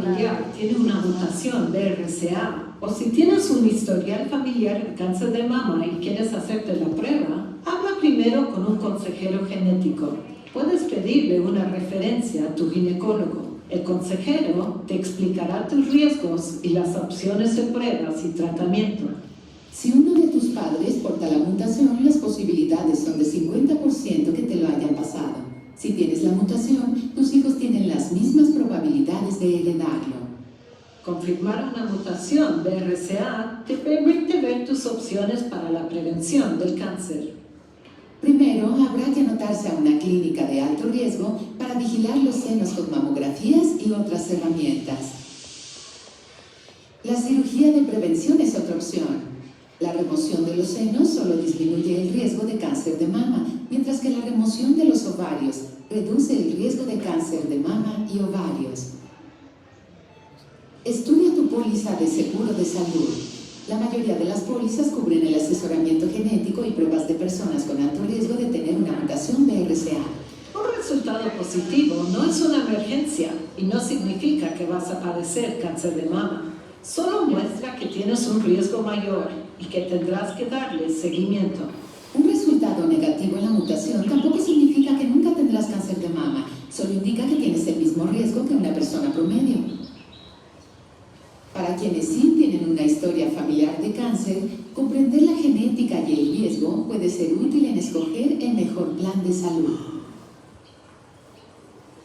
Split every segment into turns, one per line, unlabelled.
familiar tiene una mutación BRCA o si tienes un historial familiar de cáncer de mama y quieres hacerte la prueba, habla primero con un consejero genético. Puedes pedirle una referencia a tu ginecólogo. El consejero te explicará tus riesgos y las opciones de pruebas y tratamiento.
Si uno de tus padres porta la mutación, las posibilidades son de 50% que te lo hayan pasado. Si tienes la mutación, tus hijos tienen las mismas probabilidades de heredarlo.
Confirmar una mutación BRCA te permite ver tus opciones para la prevención del cáncer.
Primero, habrá que anotarse a una clínica de alto riesgo para vigilar los senos con mamografías y otras herramientas. La cirugía de prevención es otra opción. La remoción de los senos solo disminuye el riesgo de cáncer de mama, mientras que la remoción de los ovarios reduce el riesgo de cáncer de mama y ovarios. Estudia tu póliza de seguro de salud. La mayoría de las pólizas cubren el asesoramiento genético y pruebas de personas con alto riesgo de tener una mutación BRCA.
Un resultado positivo no es una emergencia y no significa que vas a padecer cáncer de mama. Solo muestra que tienes un riesgo mayor y que tendrás que darle seguimiento.
Un resultado negativo en la mutación tampoco significa que nunca tendrás cáncer de mama, solo indica que tienes el mismo riesgo que una persona promedio. Para quienes sí tienen una historia familiar de cáncer, comprender la genética y el riesgo puede ser útil en escoger el mejor plan de salud.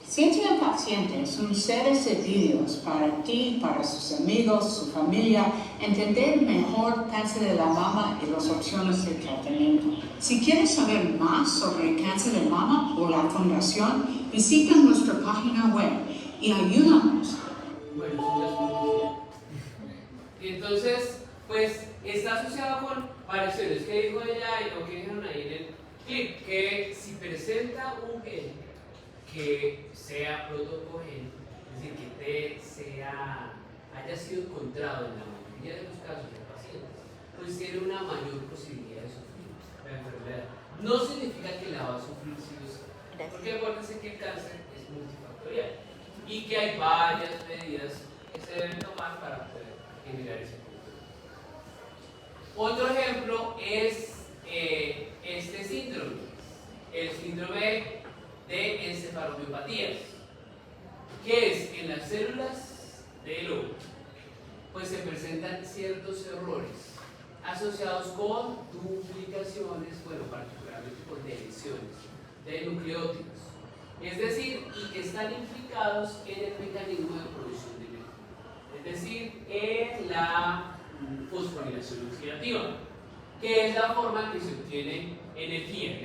Siente al paciente son seres de Dios para ti, para sus amigos, su familia, entender mejor cáncer de la mama y las opciones de tratamiento. Si quieres saber más sobre el cáncer de mama o la fundación, visita nuestra página web y ayúdanos.
Entonces, pues está asociado con variaciones que dijo ella y lo que dijeron ahí en el clip, que si presenta un gen que sea protocogénico, es decir, que haya sido encontrado en la mayoría de los casos de pacientes, pues tiene una mayor posibilidad de sufrir la enfermedad. No significa que la va a sufrir sí o sí, porque acuérdense que el cáncer es multifactorial y que hay varias medidas que se deben tomar para poder generar ese control. Otro ejemplo es este síndrome, el síndrome de encefalomiopatías, que es en las células del óvulo, pues se presentan ciertos errores asociados con duplicaciones, bueno, particularmente con deleciones de nucleótidos, es decir, y que están implicados en el mecanismo de producción de energía, es decir, en la fosforilación oxidativa, que es la forma en que se obtiene energía.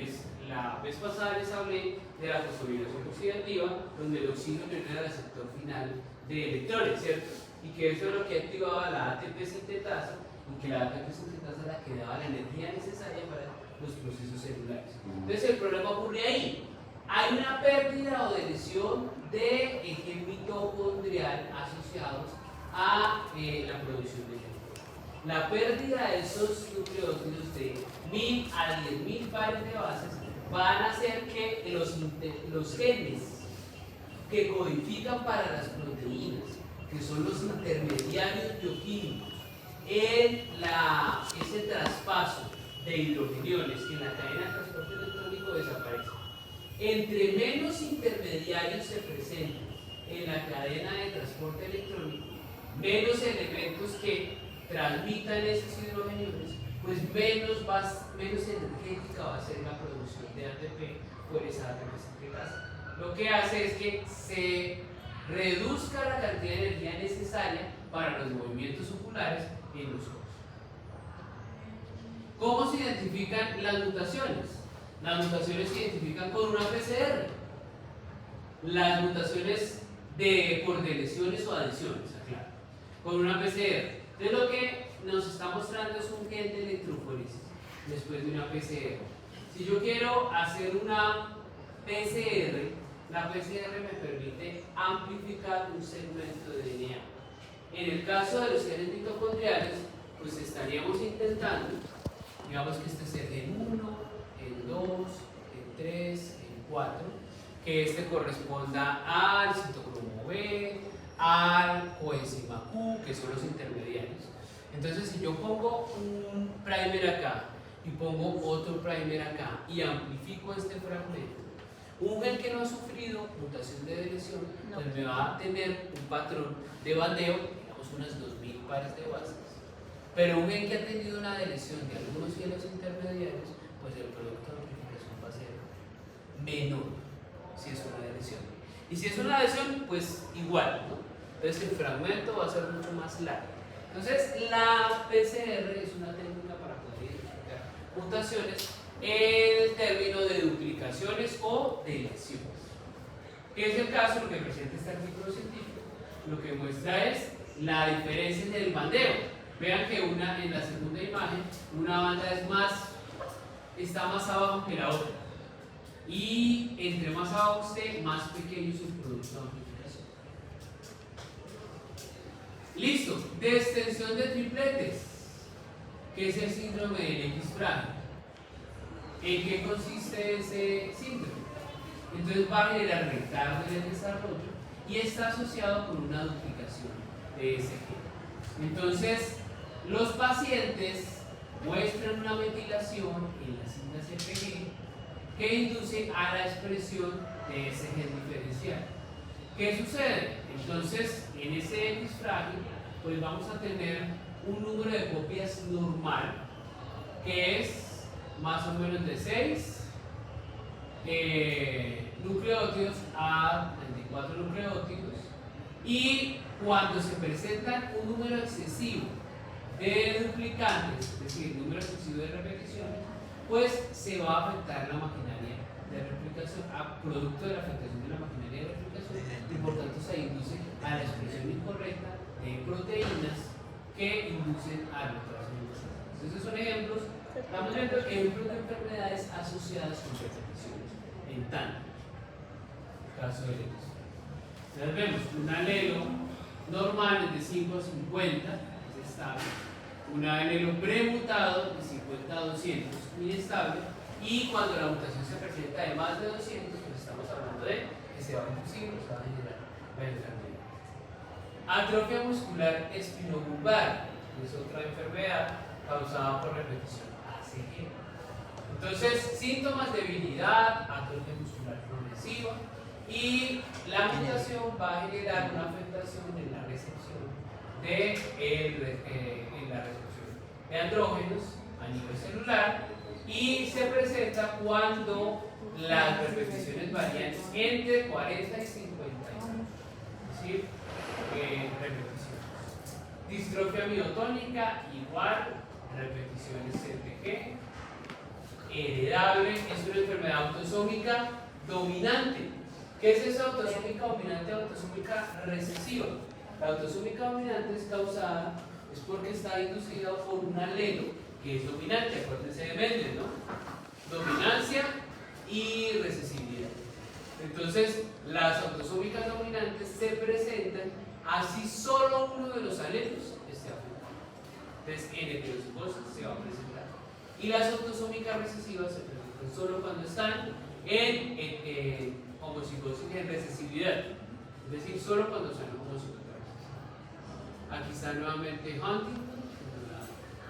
La vez pasada les hablé de la fosforilación oxidativa, donde el oxígeno era el receptor final de electrones, ¿cierto? Y que eso es lo que activaba la ATP sintetasa, y que la ATP sintetasa era la que daba la energía necesaria para los procesos celulares. Entonces el problema ocurre ahí. Hay una pérdida o deleción de gen mitocondrial asociados a la producción de energía. La pérdida de esos nucleótidos de 1000 a 10.000 pares de bases van a hacer que los genes que codifican para las proteínas, que son los intermediarios bioquímicos, en ese traspaso de hidrogeniones en la cadena de transporte electrónico desaparece. Entre menos intermediarios se presenten en la cadena de transporte electrónico, menos elementos que transmitan esos hidrogeniones, pues menos energética va a ser la producción de ATP por esa ATP sintetasa. Lo que hace es que se reduzca la cantidad de energía necesaria para los movimientos oculares en los ojos. ¿Cómo se identifican las mutaciones? Las mutaciones se identifican con una PCR. Las mutaciones por deleciones o adiciones, aclaro, con una PCR. Entonces lo que nos está mostrando es un gen de electroforesis después de una PCR. Si yo quiero hacer una PCR, la PCR me permite amplificar un segmento de DNA. En el caso de los genes mitocondriales, pues estaríamos intentando, digamos que este es el gen 1, el 2, el 3, el 4, que este corresponda al citocromo B, al coenzima Q, que son los intermediarios. Entonces, si yo pongo un primer acá y pongo otro primer acá y amplifico este fragmento, un gen que no ha sufrido mutación de deleción, pues me va a tener un patrón de bandeo, digamos unas 2000 pares de bases. Pero un gen que ha tenido una deleción de algunos hielos intermediarios, pues el producto de amplificación va a ser menor si es una deleción. Y si es una deleción, pues igual, ¿no? Entonces el fragmento va a ser mucho más largo. Entonces la PCR es una técnica para poder identificar mutaciones en el término de duplicaciones o deleciones. ¿Qué es el caso? Lo que presenta este artículo científico, lo que muestra es la diferencia en el bandeo. Vean que en la segunda imagen, una banda está más abajo que la otra. Y entre más abajo esté, más pequeño es el producto de amplificación. Listo, de extensión de tripletes, que es el síndrome del X frágil. ¿En qué consiste ese síndrome? Entonces va a generar retardo en el desarrollo y está asociado con una duplicación de ese gen. Entonces, los pacientes muestran una metilación en la cinta CPG que induce a la expresión de ese gen diferencial. ¿Qué sucede? Entonces, en ese X frágil, pues vamos a tener un número de copias normal, que es más o menos de 6 nucleótidos a 24 nucleótidos, y cuando se presenta un número excesivo de duplicantes, es decir, número excesivo de repeticiones, pues se va a afectar la maquinaria de replicación, producto de la afectación de la maquinaria de replicación, y por tanto se induce a la expresión incorrecta de proteínas que inducen a la transmutación. Entonces son ejemplos, estamos viendo ejemplos de enfermedades asociadas con repeticiones en tanto, caso de X. Entonces vemos un alelo normal es de 5 a 50, es estable, un alelo premutado de 50 a 200, inestable, y cuando la mutación se presenta de más de 200, pues estamos hablando de que se va a inducir, se va a generar la enfermedad. Atrofia muscular espinobulbar es otra enfermedad causada por repetición ACG. Entonces, síntomas de debilidad, atrofia muscular progresiva, y la mutación va a generar una afectación en la recepción de andrógenos a nivel celular, y se presenta cuando las repeticiones varían entre 40 y 50 años. Es decir, repeticiones. Distrofia miotónica, igual, repeticiones CTG. Heredable, es una enfermedad autosómica dominante. ¿Qué es esa autosómica dominante? Autosómica recesiva. La autosómica dominante es causada, es porque está inducida por un alelo que es dominante, acuérdense de Mendel, ¿no? Dominancia y recesividad. Entonces, las autosómicas dominantes se presentan así solo uno de los alelos esté afectado. Entonces, en heterocigosis se va a presentar. Y las autosómicas recesivas se presentan solo cuando están en homocigosis en recesividad. Es decir, solo cuando están en homocigosis. Aquí está nuevamente Huntington,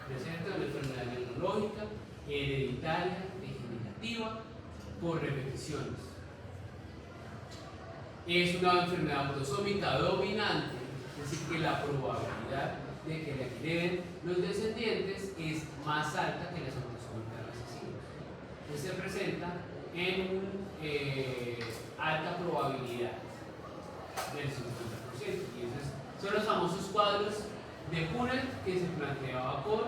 presenta una enfermedad neurológica, hereditaria, degenerativa, por repeticiones. Es una enfermedad autosómica dominante, es decir, que la probabilidad de que la hereden los descendientes es más alta que las autosómicas recesivas. Entonces se presenta en alta probabilidad del 50%. Y esos son los famosos cuadros de Punnett que se planteaba con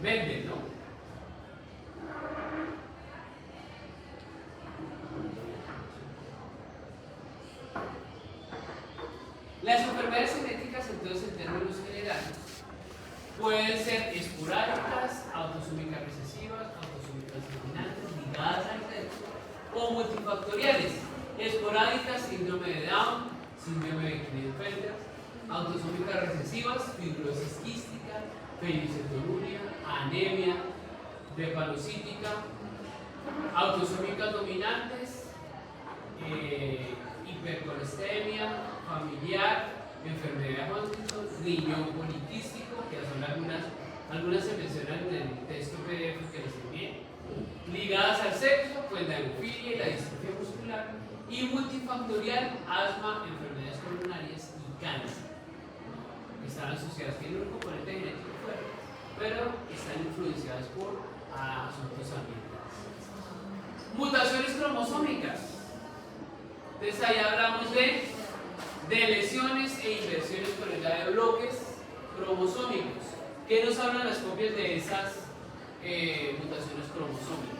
Mendel, ¿no? Las enfermedades genéticas, entonces, en términos generales, pueden ser esporádicas, autosómicas recesivas, autosómicas dominantes, ligadas al sexo, o multifactoriales. Esporádicas, síndrome de Down, síndrome de Klinefelter, autosómicas recesivas, fibrosis quística, fenilcetonuria, anemia, drepanocytica, autosómicas dominantes, hipercolestemia, familiar, enfermedad de Huntington, riñón poliquístico, que son algunas se mencionan en el texto PDF que les envié, ligadas al sexo, pues la hemofilia y la distrofia muscular, y multifactorial, asma, enfermedades coronarias y cáncer. Están asociadas, tienen un componente genético fuerte, pero están influenciadas por asuntos ambientales. Mutaciones cromosómicas. Entonces ahí hablamos de lesiones e inversiones por el lado de bloques cromosómicos. ¿Qué nos hablan las copias de esas mutaciones cromosómicas?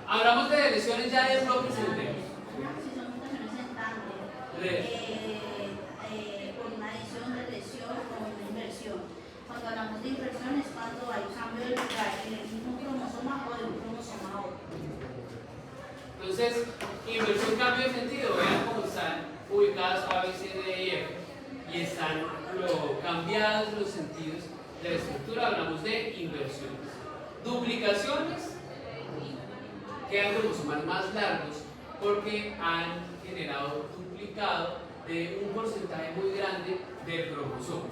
Hablamos de lesiones ya de bloques enteros.
Si son mutaciones en tándem, por una adición de lesión o una inversión. Cuando hablamos de inversión es cuando hay cambio de lugar en el mismo cromosoma o de un cromosoma a otro.
Entonces, inversión, cambio de sentido. Vean cómo están ubicadas A, B, C, D y F. Y están cambiados los sentidos de la estructura. Hablamos de inversiones. Duplicaciones. Quedan cromosomas más largos porque han generado duplicado de un porcentaje muy grande del cromosoma.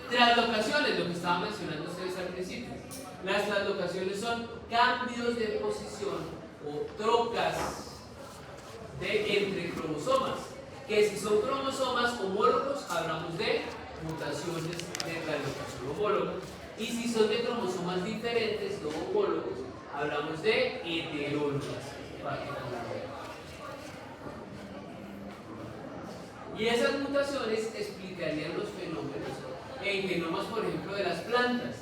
Translocaciones, lo que estaban mencionando ustedes al principio. Las translocaciones son cambios de posición o trocas entre cromosomas, que si son cromosomas homólogos hablamos de mutaciones de translocación homóloga, y si son de cromosomas diferentes, no homólogos, hablamos de heterólogas particularmente. Y esas mutaciones explicarían los fenómenos en genomas, por ejemplo, de las plantas.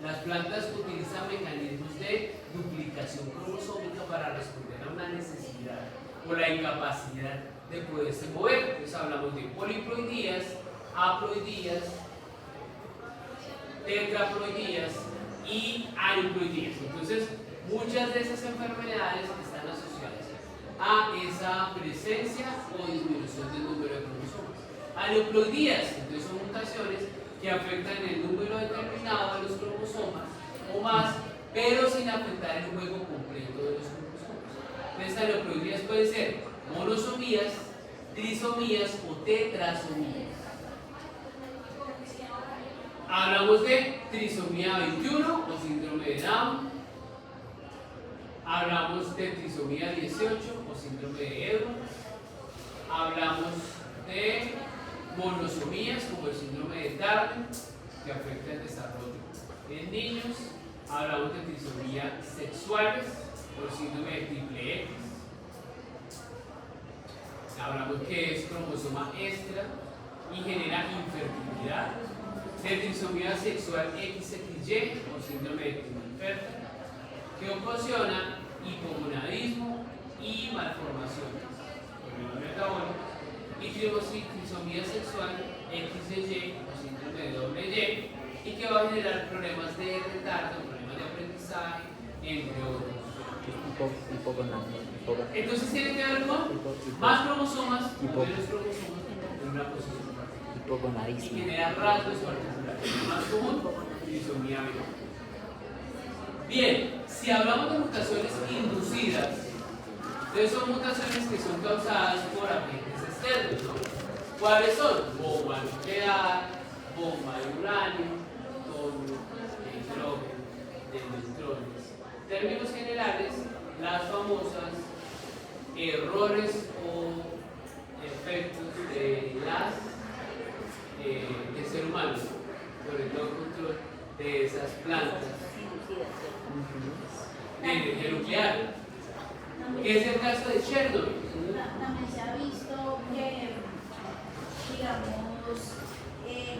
Las plantas utilizan mecanismos de duplicación cromosómica para responder a una necesidad o la incapacidad de poderse mover. Entonces hablamos de poliploidías, haploidías, tetraploidías y aneuploidías. Entonces, muchas de esas enfermedades están asociadas a esa presencia o disminución del número de cromosomas. Aneuploidías, entonces son mutaciones que afectan el número determinado de los cromosomas o más, pero sin afectar el juego completo de los cromosomas. Entonces, aneuploidías pueden ser monosomías, trisomías o tetrasomías. Hablamos de trisomía 21 o síndrome de Down. Hablamos de trisomía 18 o síndrome de Edwards. Hablamos de monosomías como el síndrome de Darwin, que afecta el desarrollo en niños. Hablamos de trisomía sexuales o síndrome de triple X. Hablamos que es cromosoma extra y genera infertilidad. De trisomía sexual XXY o síndrome de prima infértil, que ocasiona hipogonadismo y malformaciones metabólicas, y trisomía sexual XY o síndrome de doble Y, y que va a generar problemas de retardo, problemas de aprendizaje, entre otros. Entonces tiene que ver con más cromosomas o menos cromosomas en una posición particular, y genera rasgos particulares. Más común, trisomía 20. Bien, si hablamos de mutaciones inducidas, entonces son mutaciones que son causadas por agentes externos, ¿no? ¿Cuáles son? Bomba nuclear, bomba de uranio, tono, de hidrógeno, de neutrones. En términos generales, las famosas errores o efectos de del ser humano, sobre todo el control de esas plantas de energía nuclear, que es el caso de Chernobyl.
También se ha visto que, digamos,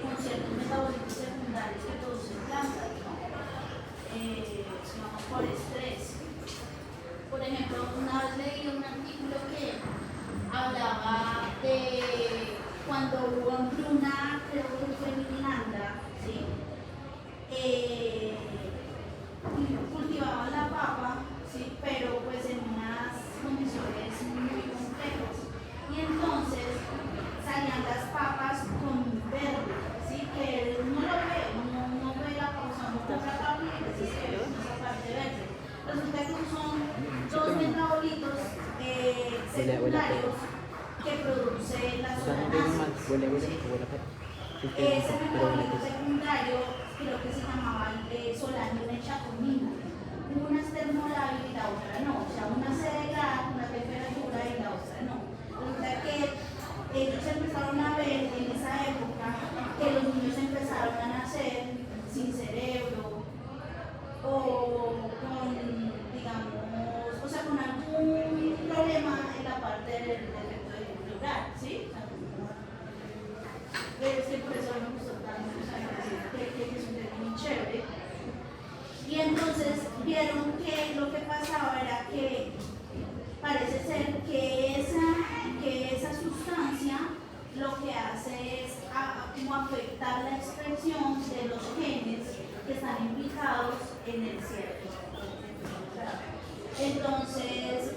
con ciertos metabolitos secundarios que producen plantas, ¿no? Digamos, por estrés. Por ejemplo, una vez leí un artículo que hablaba de cuando hubo hambruna, creo que fue en Irlanda, ¿sí? Cultivaban la papa, ¿sí? Pero pues en unas condiciones muy complejas. Y entonces salían las papas con verde, ¿sí? Que uno lo ve, uno ve la papa, no compra papa y pues es esa parte verde. Resulta secundarios que produce la solanasa. Ese metabolito secundario creo que se llamaba solanina y chacomina. Una es termolábil y la otra no. O sea, una se degrada con la temperatura y la otra no. Resulta que ellos empezaron a ver en esa época que los niños empezaron a nacer sin cerebro o con, digamos, o sea, con algún problema en la parte del defecto neural, ¿sí? Es que por eso me gustó tanto, o sea, que es un tema muy chévere. Y entonces vieron que lo que pasaba era que parece ser que esa sustancia lo que hace es como afectar la expresión de los genes que están implicados en el cerebro. Entonces,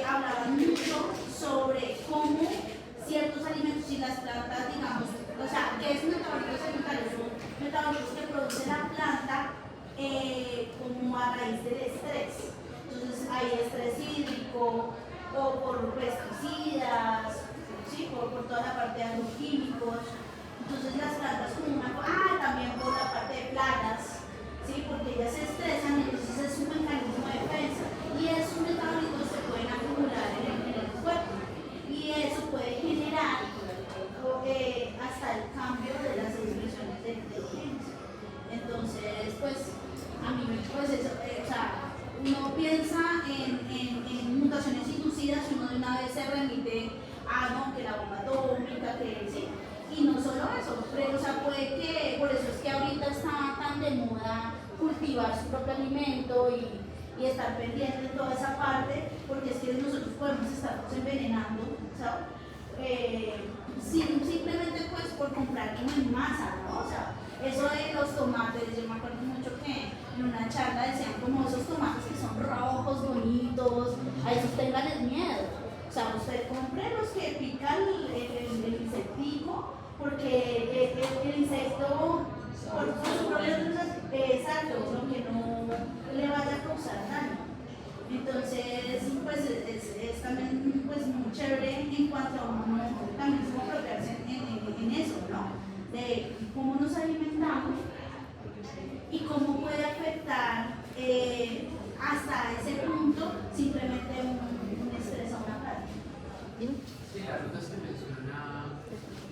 hablaban mucho sobre cómo ciertos alimentos y las plantas, digamos, o sea, que es metabolitos secundarios, son metabolitos que produce la planta como a raíz del estrés. Entonces, hay estrés hídrico o por pesticidas, ¿sí? por toda la parte de agroquímicos. Entonces, las plantas como también por la parte de plagas, ¿sí? Porque ellas se estresan, entonces es un mecanismo de defensa. Y esos metabolitos se pueden acumular en el cuerpo. Y eso puede generar hasta el cambio de las expresiones de genes. Entonces, pues, a mí, pues eso, o sea, uno piensa en mutaciones inducidas y uno de una vez se remite a, no, que la bomba atómica, que sí. Y no solo eso, pero, o sea, puede que, por eso es que ahorita está tan de moda cultivar su propio alimento y estar pendiente de toda esa parte, porque es que nosotros podemos estarnos envenenando, ¿sabes? Simplemente pues por comprar como en masa, ¿no? O sea, eso de los tomates, yo me acuerdo mucho que en una charla decían como esos tomates que son rojos, bonitos, a esos tenganles miedo. O sea, usted compre los que pican el insectico, porque el insecto, por sus problemas, exacto, lo que no le vaya a causar daño. Entonces, pues es también pues, muy chévere en cuanto a uno también como apropiarse en eso, ¿no? De cómo nos alimentamos y cómo puede afectar hasta ese punto simplemente un estrés a una planta.
Sí, las rutas que menciona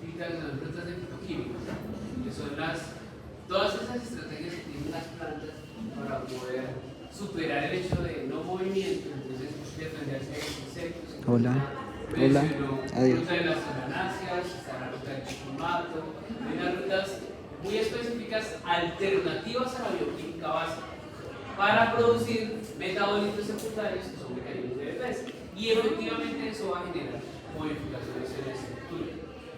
Rita son rutas de fitoquímicos, que son todas esas estrategias que tienen las plantas para poder superar el hecho de no movimiento, entonces defenderse de los insectos.
Hola, adiós.
Ruta de las solanáceas, está la ruta del chicomato, hay unas rutas muy específicas alternativas a la bioquímica básica para producir metabolitos secundarios que son mecanismos de defensa. Y efectivamente eso va a generar modificaciones en la estructura.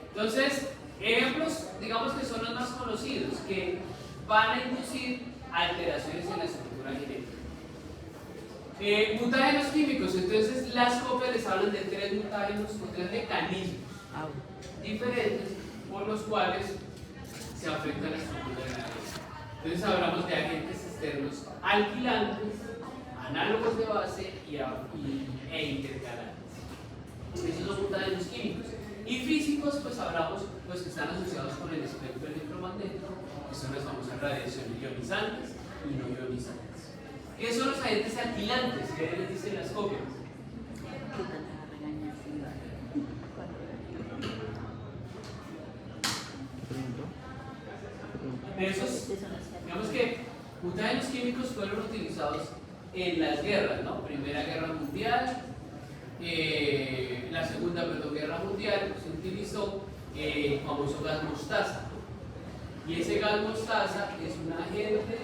Entonces, ejemplos, digamos que son los más conocidos, que van a inducir alteraciones en la estructura genética. Mutágenos químicos, entonces las copias les hablan de tres mutágenos o tres mecanismos diferentes por los cuales se afecta la estructura de la base. Entonces hablamos de agentes externos alquilantes, análogos de base e intercalantes. Esos son mutágenos químicos. Y físicos, pues hablamos los que están asociados con el espectro electromagnético, que son las famosas radiaciones ionizantes y no ionizantes. ¿Qué son los agentes alquilantes? ¿Qué les dicen las copias? Esos, digamos que mutágenos químicos fueron utilizados en las guerras, ¿no? Primera Guerra Mundial, la Segunda Guerra Mundial, se utilizó el famoso gas mostaza. Y ese gas mostaza es un agente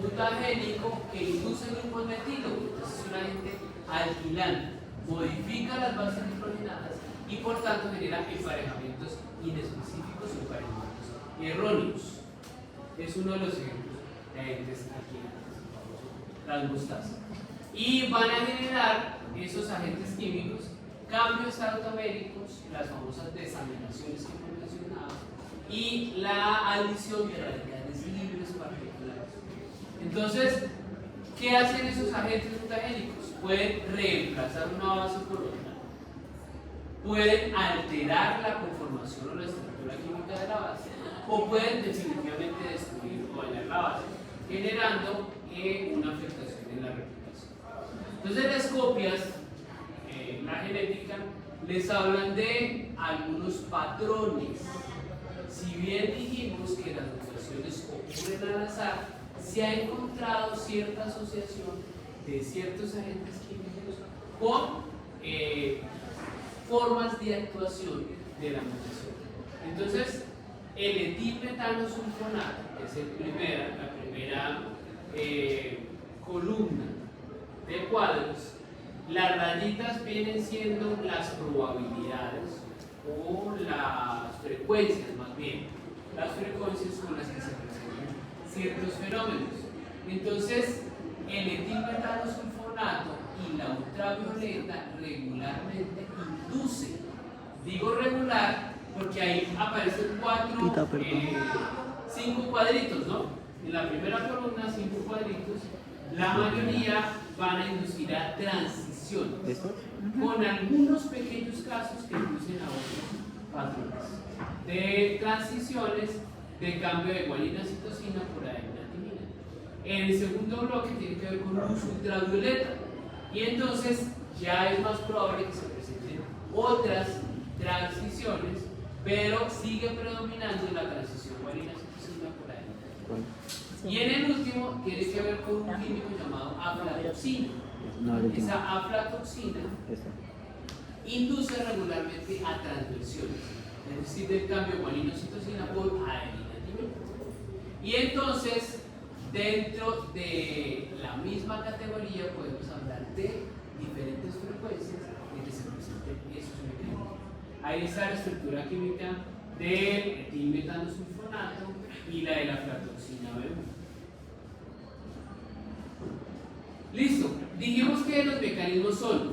mutagénico que induce grupos metilo, entonces es un agente alquilante, modifica las bases nitrogenadas y por tanto genera emparejamientos inespecíficos o emparejamientos erróneos. Es uno de los ejemplos de agentes alquilantes, las mostazas. Y van a generar esos agentes químicos cambios automéricos, las famosas desaminaciones que hemos mencionado, y la adición de radicales libres particulares. Entonces, ¿qué hacen esos agentes mutagénicos? Pueden reemplazar una base por otra pueden alterar la conformación o la estructura química de la base, o pueden definitivamente destruir o dañar la base, generando una afectación en la replicación. Entonces las copias, la genética, les hablan de algunos patrones. Si bien dijimos que las mutaciones ocurren al azar, se ha encontrado cierta asociación de ciertos agentes químicos con formas de actuación de la mutación. Entonces, el etilmetanosulfonato, que es la primera columna de cuadros, las rayitas vienen siendo las probabilidades o las frecuencias, más bien, las frecuencias con las que se presentan ciertos fenómenos. Entonces, el etilmetanosulfonato y la ultravioleta regularmente inducen, digo regular porque ahí aparecen 5 cuadritos, ¿no? En la primera columna 5 cuadritos, la mayoría van a inducir a transiciones, con algunos pequeños casos que inducen a otros patrones de transiciones de cambio de guanina citosina por adenosina. El segundo bloque tiene que ver con luz ultravioleta, y entonces ya es más probable que se presenten otras transiciones, pero sigue predominando la transición guanina citosina por adenosina. Y en el último tiene que ver con un químico llamado aflatoxina. Esa aflatoxina induce regularmente a transversiones, es decir, del cambio guanino-citosina por adenina-timina. Y entonces, dentro de la misma categoría podemos hablar de diferentes frecuencias en que se presenten esos mecanismos. Ahí está la estructura química del etilmetanosulfonato y la de la aflatoxina B1. Listo, dijimos que los mecanismos son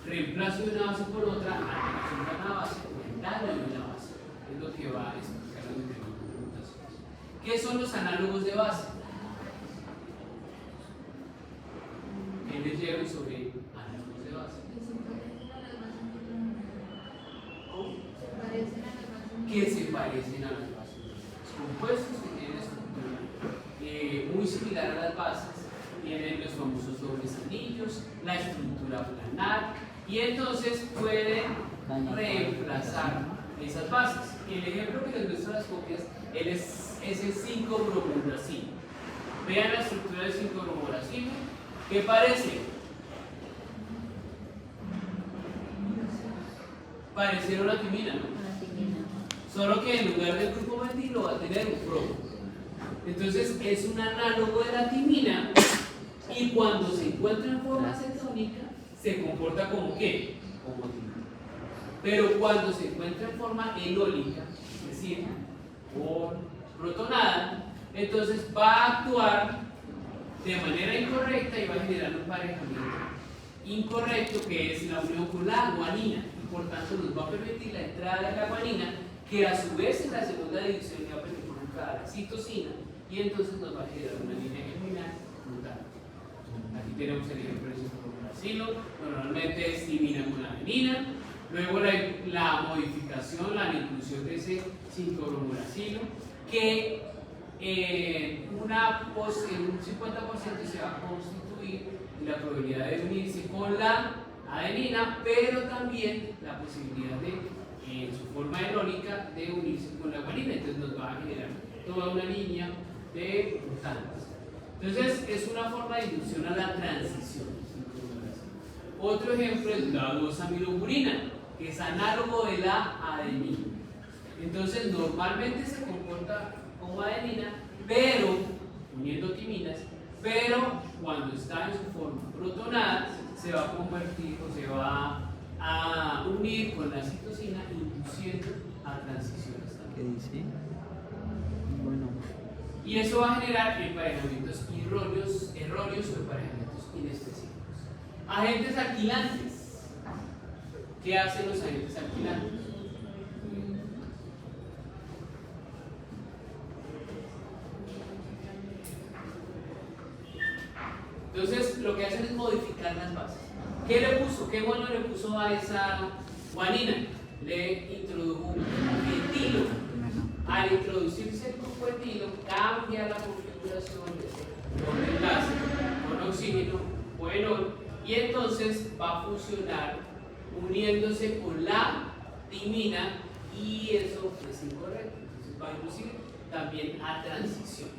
reemplazo de una base por otra, alteración de una base o daño de una base. Es lo que va a explicar los mecanismos de mutaciones. ¿Qué son los análogos de base? ¿Qué les llevan sobre análogos de base? Que se parecen a las bases. Los compuestos que tienen estructura muy similar a las bases tienen los famosos dobles anillos, la estructura planar, y entonces pueden reemplazar esas bases. El ejemplo que les muestro las copias es el 5-bromuracilo. Vean la estructura del 5-bromuracilo. ¿Qué parece? Pareciera una timina, ¿no? Solo que en lugar del grupo metilo va a tener un bromo. Entonces es un análogo de la timina, y cuando se encuentra en forma cetónica se comporta como ¿qué? Como timina. Pero cuando se encuentra en forma enólica, es decir, por protonada, entonces va a actuar de manera incorrecta y va a generar un emparejamiento incorrecto, que es la unión con la guanina, y por tanto nos va a permitir la entrada de la guanina, que a su vez en la segunda división va a permitir la citosina, y entonces nos va a generar una línea germinal mutante. Aquí tenemos el ejemplo del 5-bromuracilo, normalmente es timina con adenina. Luego la modificación, la inclusión de ese 5-bromuracilo, que en un 50% se va a constituir la probabilidad de unirse con la adenina, pero también la posibilidad de, en su forma enólica, de unirse con la guanina. Entonces nos va a generar toda una línea de mutantes. Entonces es una forma de inducción a la transición. Otro ejemplo es la 2-amilopurina, que es análogo de la adenina. Entonces normalmente se comporta como adenina, pero uniendo timinas, pero cuando está en su forma protonada se va a convertir o se va a unir con la citosina, induciendo a transiciones también.
¿Qué dice? Bueno.
Y eso va a generar emparejamientos erróneos o emparejamientos inespecíficos. Agentes alquilantes. ¿Qué hacen los agentes alquilantes? Entonces, lo que hacen es modificar las bases. ¿Qué le puso? ¿Qué bueno le puso a esa guanina, le introdujo etilo. Al introducirse el grupo etilo, cambia la configuración de ese doble enlace con oxígeno o enol, y entonces va a funcionar uniéndose con la timina, y eso es incorrecto. Entonces va a inducir también a transiciones.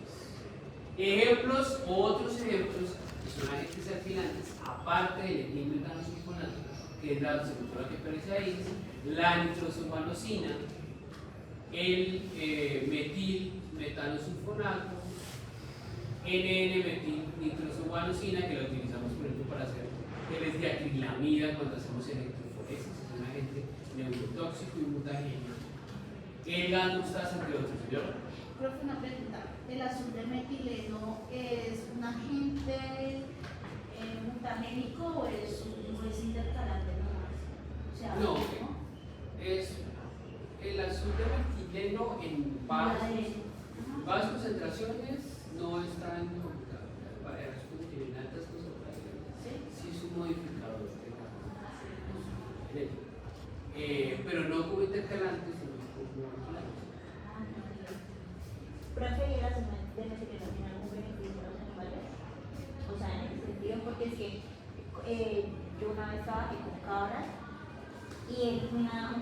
Ejemplos, otros ejemplos, que son agentes alquilantes, aparte del etilmetanosulfonato, que es la estructura que aparece ahí, la nitrosoguanosina, el metilmetanosulfonato, NN-metil nitrosoguanosina, que la utilizamos por ejemplo para hacer geles de acrilamida cuando hacemos electroforesis, es un agente neurotóxico y mutagénico. El andustasa, entre otros. ¿Yo?
Profe, una pregunta. ¿El azul de metileno es un agente mutagénico o es intercalante nomás? O sea,
No, es el azul de metileno en bajas concentraciones no está en barreras en altas concentraciones. Sí es un modificador pero no como intercalante, sino como alquilante.
¿Profe, y el azul de metileno tiene algún beneficio para los animales? O sea, en ese sentido, porque es que yo una vez trabajé con cabras y una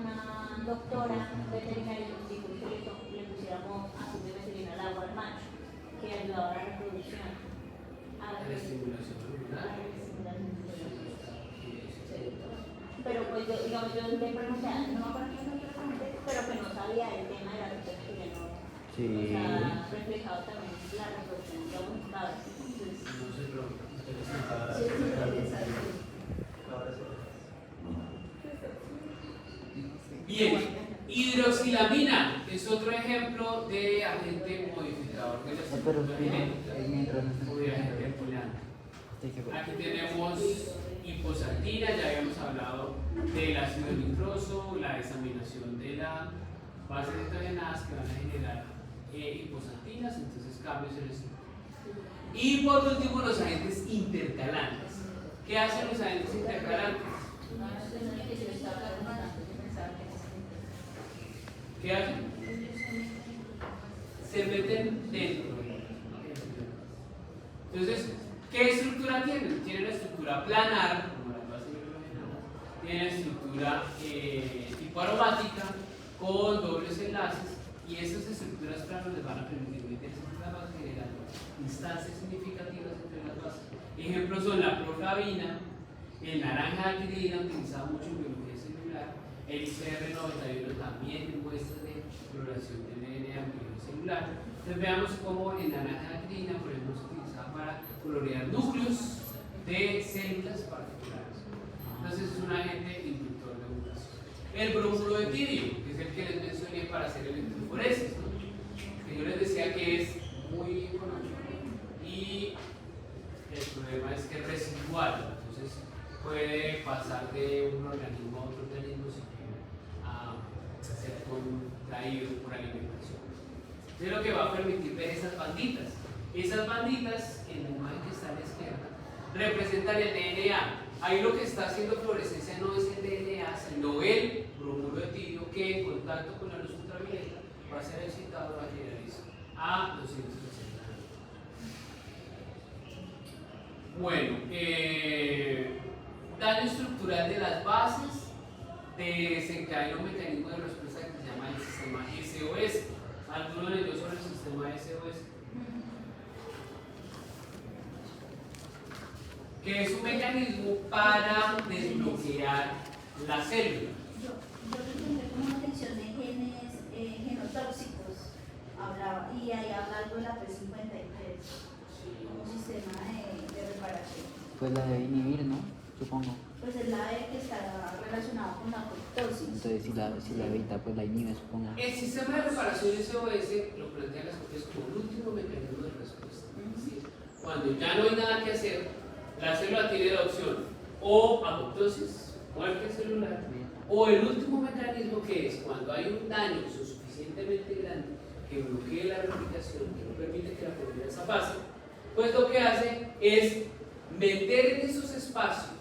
doctora veterinaria nos dijo que le pusiéramos azul de metileno al agua al macho, que ayudaba a la reproducción. A la
estimulación hormonal.
Pero pues yo, digamos, yo le pregunté, no me acuerdo qué le pregunté, pero que no sabía el tema de la reproducción,
Sí.
o sea, reflejado también la reproducción de los cabras. Entonces,
No se preocupe.
sí, interesante.
Bien, hidroxilamina es otro ejemplo de agente modificador de la estructura genética o de agente alquilante. Aquí tenemos hiposantina, ya habíamos hablado del ácido nitroso, la desaminación de las bases nitrogenadas que van a generar hiposantinas, entonces cambios en la estructura. Y por último, los agentes intercalantes. ¿Qué hacen los agentes intercalantes? ¿Qué hacen? Se meten dentro. Entonces, ¿qué estructura tienen? Tienen la estructura planar, como las bases nitrogenadas, tienen la estructura tipo aromática con dobles enlaces, y esas estructuras planas les van a permitir meterse en la base generando instancias significativas entre las bases. Ejemplos son la proflavina, el naranja acridina, utilizado mucho en biología celular, el ICR91 también en muestras de exploración del DNA en biología celular. Entonces veamos cómo el naranja acridina, por ejemplo, se utiliza para colorear núcleos de células particulares. Entonces es un agente inductor de mutación. El bromuro de tirio, que es el que les mencioné para hacer electroforesis, ¿no? Que yo les decía que es muy económico y el problema es que es residual, entonces puede pasar de un organismo a otro organismo a ser contraído por alimentación. Entonces lo que va a permitir ver esas banditas. Esas banditas, en la imagen que está a la izquierda, representan el DNA. Ahí lo que está haciendo fluorescencia no es el DNA, sino el bromuro de tirio, que en contacto con la luz ultravioleta va a ser excitado a generalizar a 260 nanometros. Bueno, daño estructural de las bases desencadena un mecanismo de respuesta que se llama el sistema SOS. ¿Alguno leyó sobre el sistema SOS? Que es un mecanismo para desbloquear la célula.
Yo entendí como una detección de genes genotóxicos, hablaba, y ahí habla algo de la P53, como sistema de reparación.
Pues la debe inhibir, ¿no? Supongo.
Pues es la que está relacionada con la apoptosis.
Entonces si la evita, pues la inhibe, supongo.
El sistema de reparación SOS lo plantean las copias como el último mecanismo de respuesta. Es decir, cuando ya no hay nada que hacer, la célula tiene la opción o apoptosis, muerte celular, o el último mecanismo, que es cuando hay un daño suficientemente grande que bloquee la replicación, que no permite que la proteína se pase, pues lo que hace es meter en esos espacios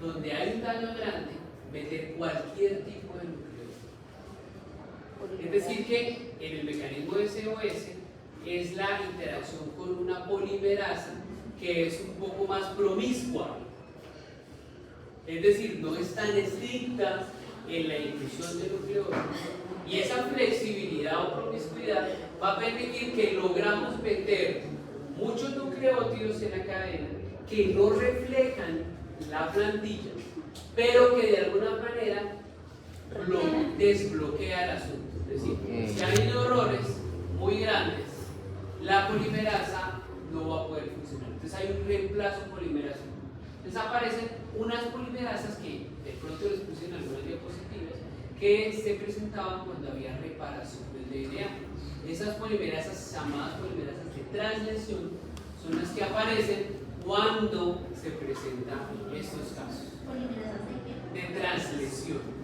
donde hay un daño grande meter cualquier tipo de nucleótido. Es decir, que en el mecanismo de SOS es la interacción con una polimerasa que es un poco más promiscua. Es decir, no es tan estricta en la inclusión de nucleótidos. Y esa flexibilidad o promiscuidad va a permitir que logramos meter muchos nucleótidos en la cadena que no reflejan la plantilla, pero que de alguna manera desbloquea el asunto. Es decir, si hay errores muy grandes, la polimerasa no va a poder funcionar. Entonces hay un reemplazo polimerasa. Entonces aparecen unas polimerasas que de pronto les puse en algunas diapositivas que se presentaban cuando había reparación del DNA. Esas polimerasas llamadas polimerasas de translesión son las que aparecen cuando se presentan estos casos de translesión.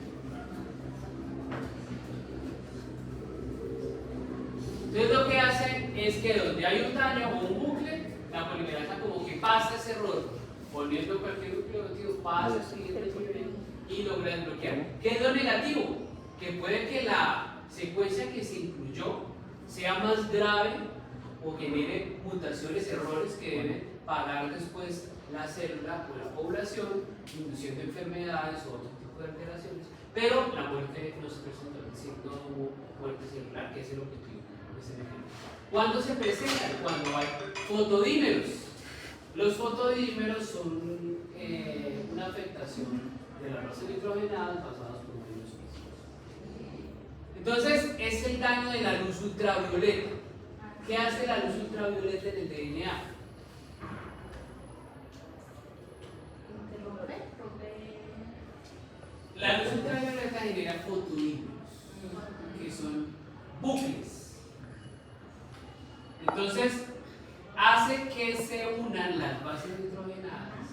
Entonces lo que hacen es que donde hay un daño o un bucle, la polimerasa como que pasa ese error, volviendo cualquier nucleótido, pasa al siguiente nivel y logra desbloquear. ¿Qué es lo negativo? Que puede que la secuencia que se incluyó sea más grave o genere mutaciones, errores que debe pagar después la célula o la población, induciendo enfermedades o otro tipo de alteraciones, pero la muerte no se presentó, es decir, no hubo muerte celular, que es el objetivo. ¿Cuándo se presentan? Cuando hay fotodímeros. Los fotodímeros son una afectación de las rosas nitrogenadas basadas por medios físicos. Entonces, es el daño de la luz ultravioleta. ¿Qué hace la luz ultravioleta en el DNA? La luz ultravioleta genera fotodímeros, que son bucles. Entonces, hace que se unan las bases nitrogenadas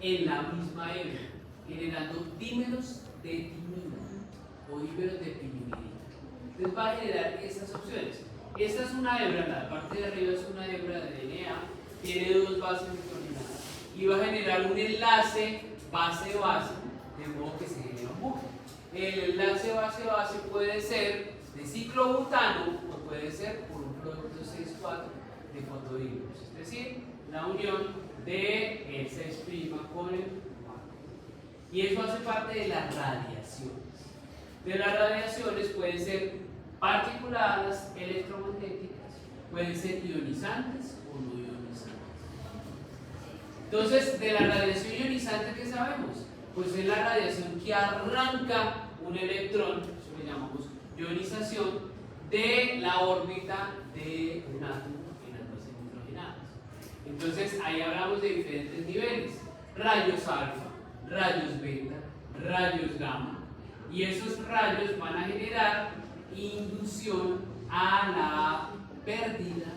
en la misma hebra, generando dímeros de timina o dímeros de pirimidina. Entonces va a generar esas opciones. Esta es una hebra, la parte de arriba es una hebra de DNA, tiene dos bases nitrogenadas y va a generar un enlace base-base, de modo que se genera un bucle. El enlace base-base puede ser de ciclobutano o puede ser por un producto 6,4 de fotodímeros, es decir, la unión de el 6' con el 4. Y eso hace parte de las radiaciones. De las radiaciones pueden ser particuladas electromagnéticas, pueden ser ionizantes o no ionizantes. Entonces, de la radiación ionizante, ¿qué sabemos? Pues es la radiación que arranca un electrón, eso le llamamos ionización, de la órbita de un átomo en las bases nitrogenadas. Entonces ahí hablamos de diferentes niveles: rayos alfa, rayos beta, rayos gamma, y esos rayos van a generar inducción a la pérdida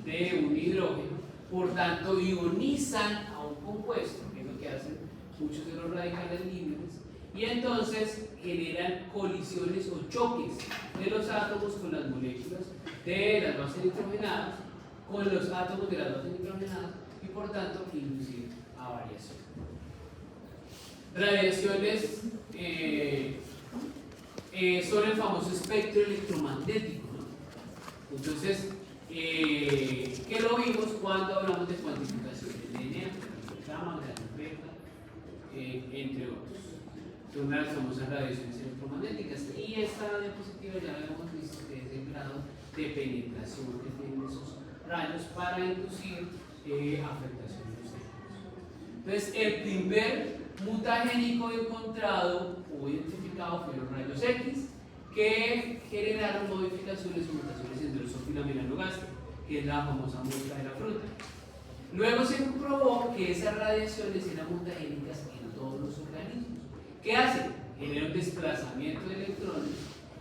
de un hidrógeno, por tanto ionizan a un compuesto, que es lo que hacen muchos de los radicales libres, y entonces generan colisiones o choques de los átomos con las moléculas de las bases nitrogenadas, con los átomos de las bases nitrogenadas, y por tanto inducir a variación. Radiaciones son el famoso espectro electromagnético, ¿no? Entonces, ¿qué lo vimos cuando hablamos de cuantificación del DNA, de la gamma, de la beta, entre otros? Son las famosas radiaciones electromagnéticas. Y esta diapositiva ya la hemos visto, que es el grado de penetración que tienen esos rayos para inducir afectación de los tejidos. Entonces, el primer mutagénico encontrado o identificado fue los rayos X, que generaron modificaciones o mutaciones en drosófila melanogaster, que es la famosa mosca de la fruta. Luego se comprobó que esas radiaciones eran mutagénicas en todos los organismos. ¿Qué hacen? Generan desplazamiento de electrones,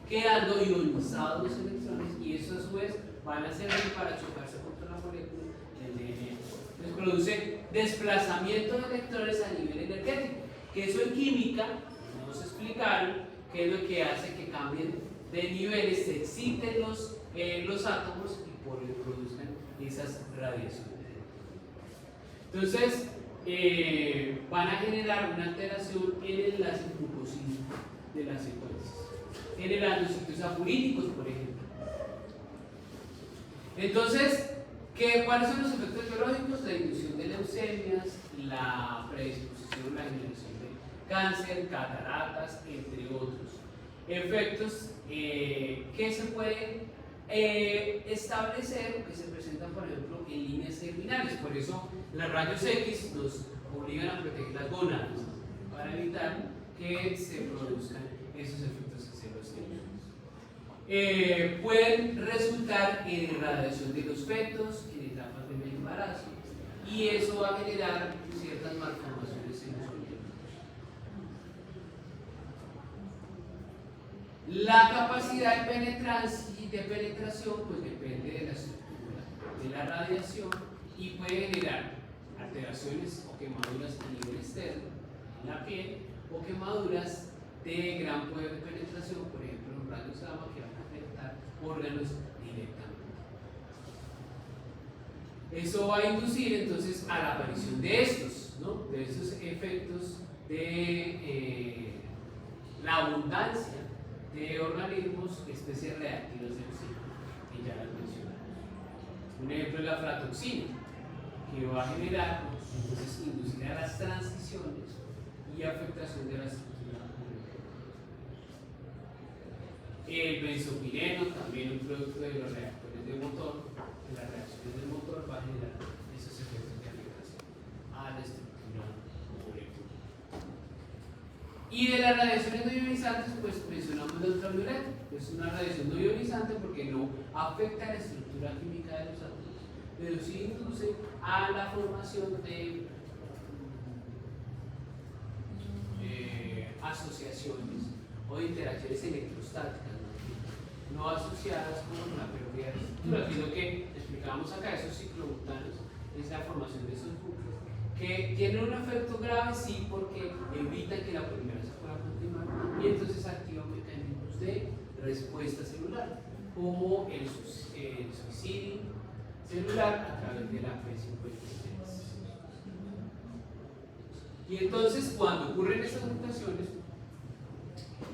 quedando ionizados los electrones, y eso a su vez van a servir para chocarse contra la molécula del DNA. Entonces produce desplazamiento de electrones a nivel energético, que eso en química nos explicaron qué es lo que hace que cambien de niveles, se exciten los átomos y por ello produzcan esas radiaciones. Entonces, van a generar una alteración en el enlace glucosídeo de las secuencias, generando sitios apurínicos, por ejemplo. Entonces, ¿cuáles son los efectos biológicos? La inducción de leucemias, la predisposición, la generación de cáncer, cataratas, entre otros efectos que se pueden establecer o que se presentan, por ejemplo, en líneas terminales. Por eso los rayos X nos obligan a proteger las gónadas para evitar que se produzcan esos efectos que se los tenemos. Pueden resultar en radiación de los fetos en etapas del embarazo, y eso va a generar ciertas malformaciones en los órganos. La capacidad de penetración pues depende de la estructura de la radiación y puede generar alteraciones o quemaduras a nivel externo en la piel, o quemaduras de gran poder de penetración, por ejemplo los rayos gamma, que van a afectar órganos directamente. Eso va a inducir entonces a la aparición de estos, ¿no? De estos efectos de la abundancia de organismos, especies reactivas de oxígeno, que ya las mencionamos. Un ejemplo es la aflatoxina, que va a generar, entonces inducirá las transiciones y afectación de la estructura molecular. El benzopireno, también un producto de los reactores de motor, de las reacciones del motor, va a generar esos efectos de afectación a la estructura molecular. Y de las radiaciones no ionizantes, pues mencionamos la ultravioleta. Es una radiación no ionizante porque no afecta la estructura química de los átomos, pero sí induce a la formación de asociaciones o de interacciones electrostáticas no asociadas con la pérdida de estructura, sino que explicábamos acá, esos ciclobutanos, es la formación de esos bucles que tienen un efecto grave, sí, porque evitan que la polimerasa pueda continuar y entonces activan mecanismos de respuesta celular, como el suicidio celular a través de la P53. Y entonces, cuando ocurren estas mutaciones,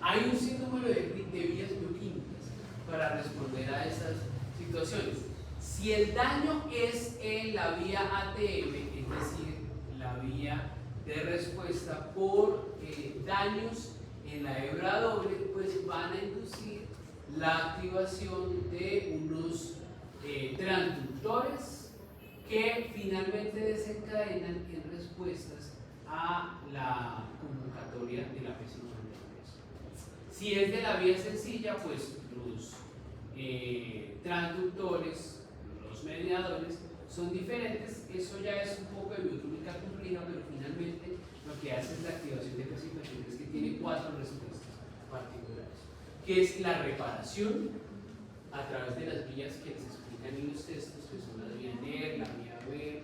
hay un sinnúmero de vías bioquímicas para responder a estas situaciones. Si el daño es en la vía ATM, es decir, la vía de respuesta por daños en la hebra doble, pues van a inducir la activación de unos transductores que finalmente desencadenan en respuestas a la convocatoria de la P53. Si es de la vía sencilla, pues los transductores, los mediadores, son diferentes. Eso ya es un poco de bioquímica compleja, pero finalmente lo que hace es la activación de P53, que tiene 4 respuestas particulares, que es la reparación a través de las vías que se explican en los textos, que son la vía NER, la vía BER.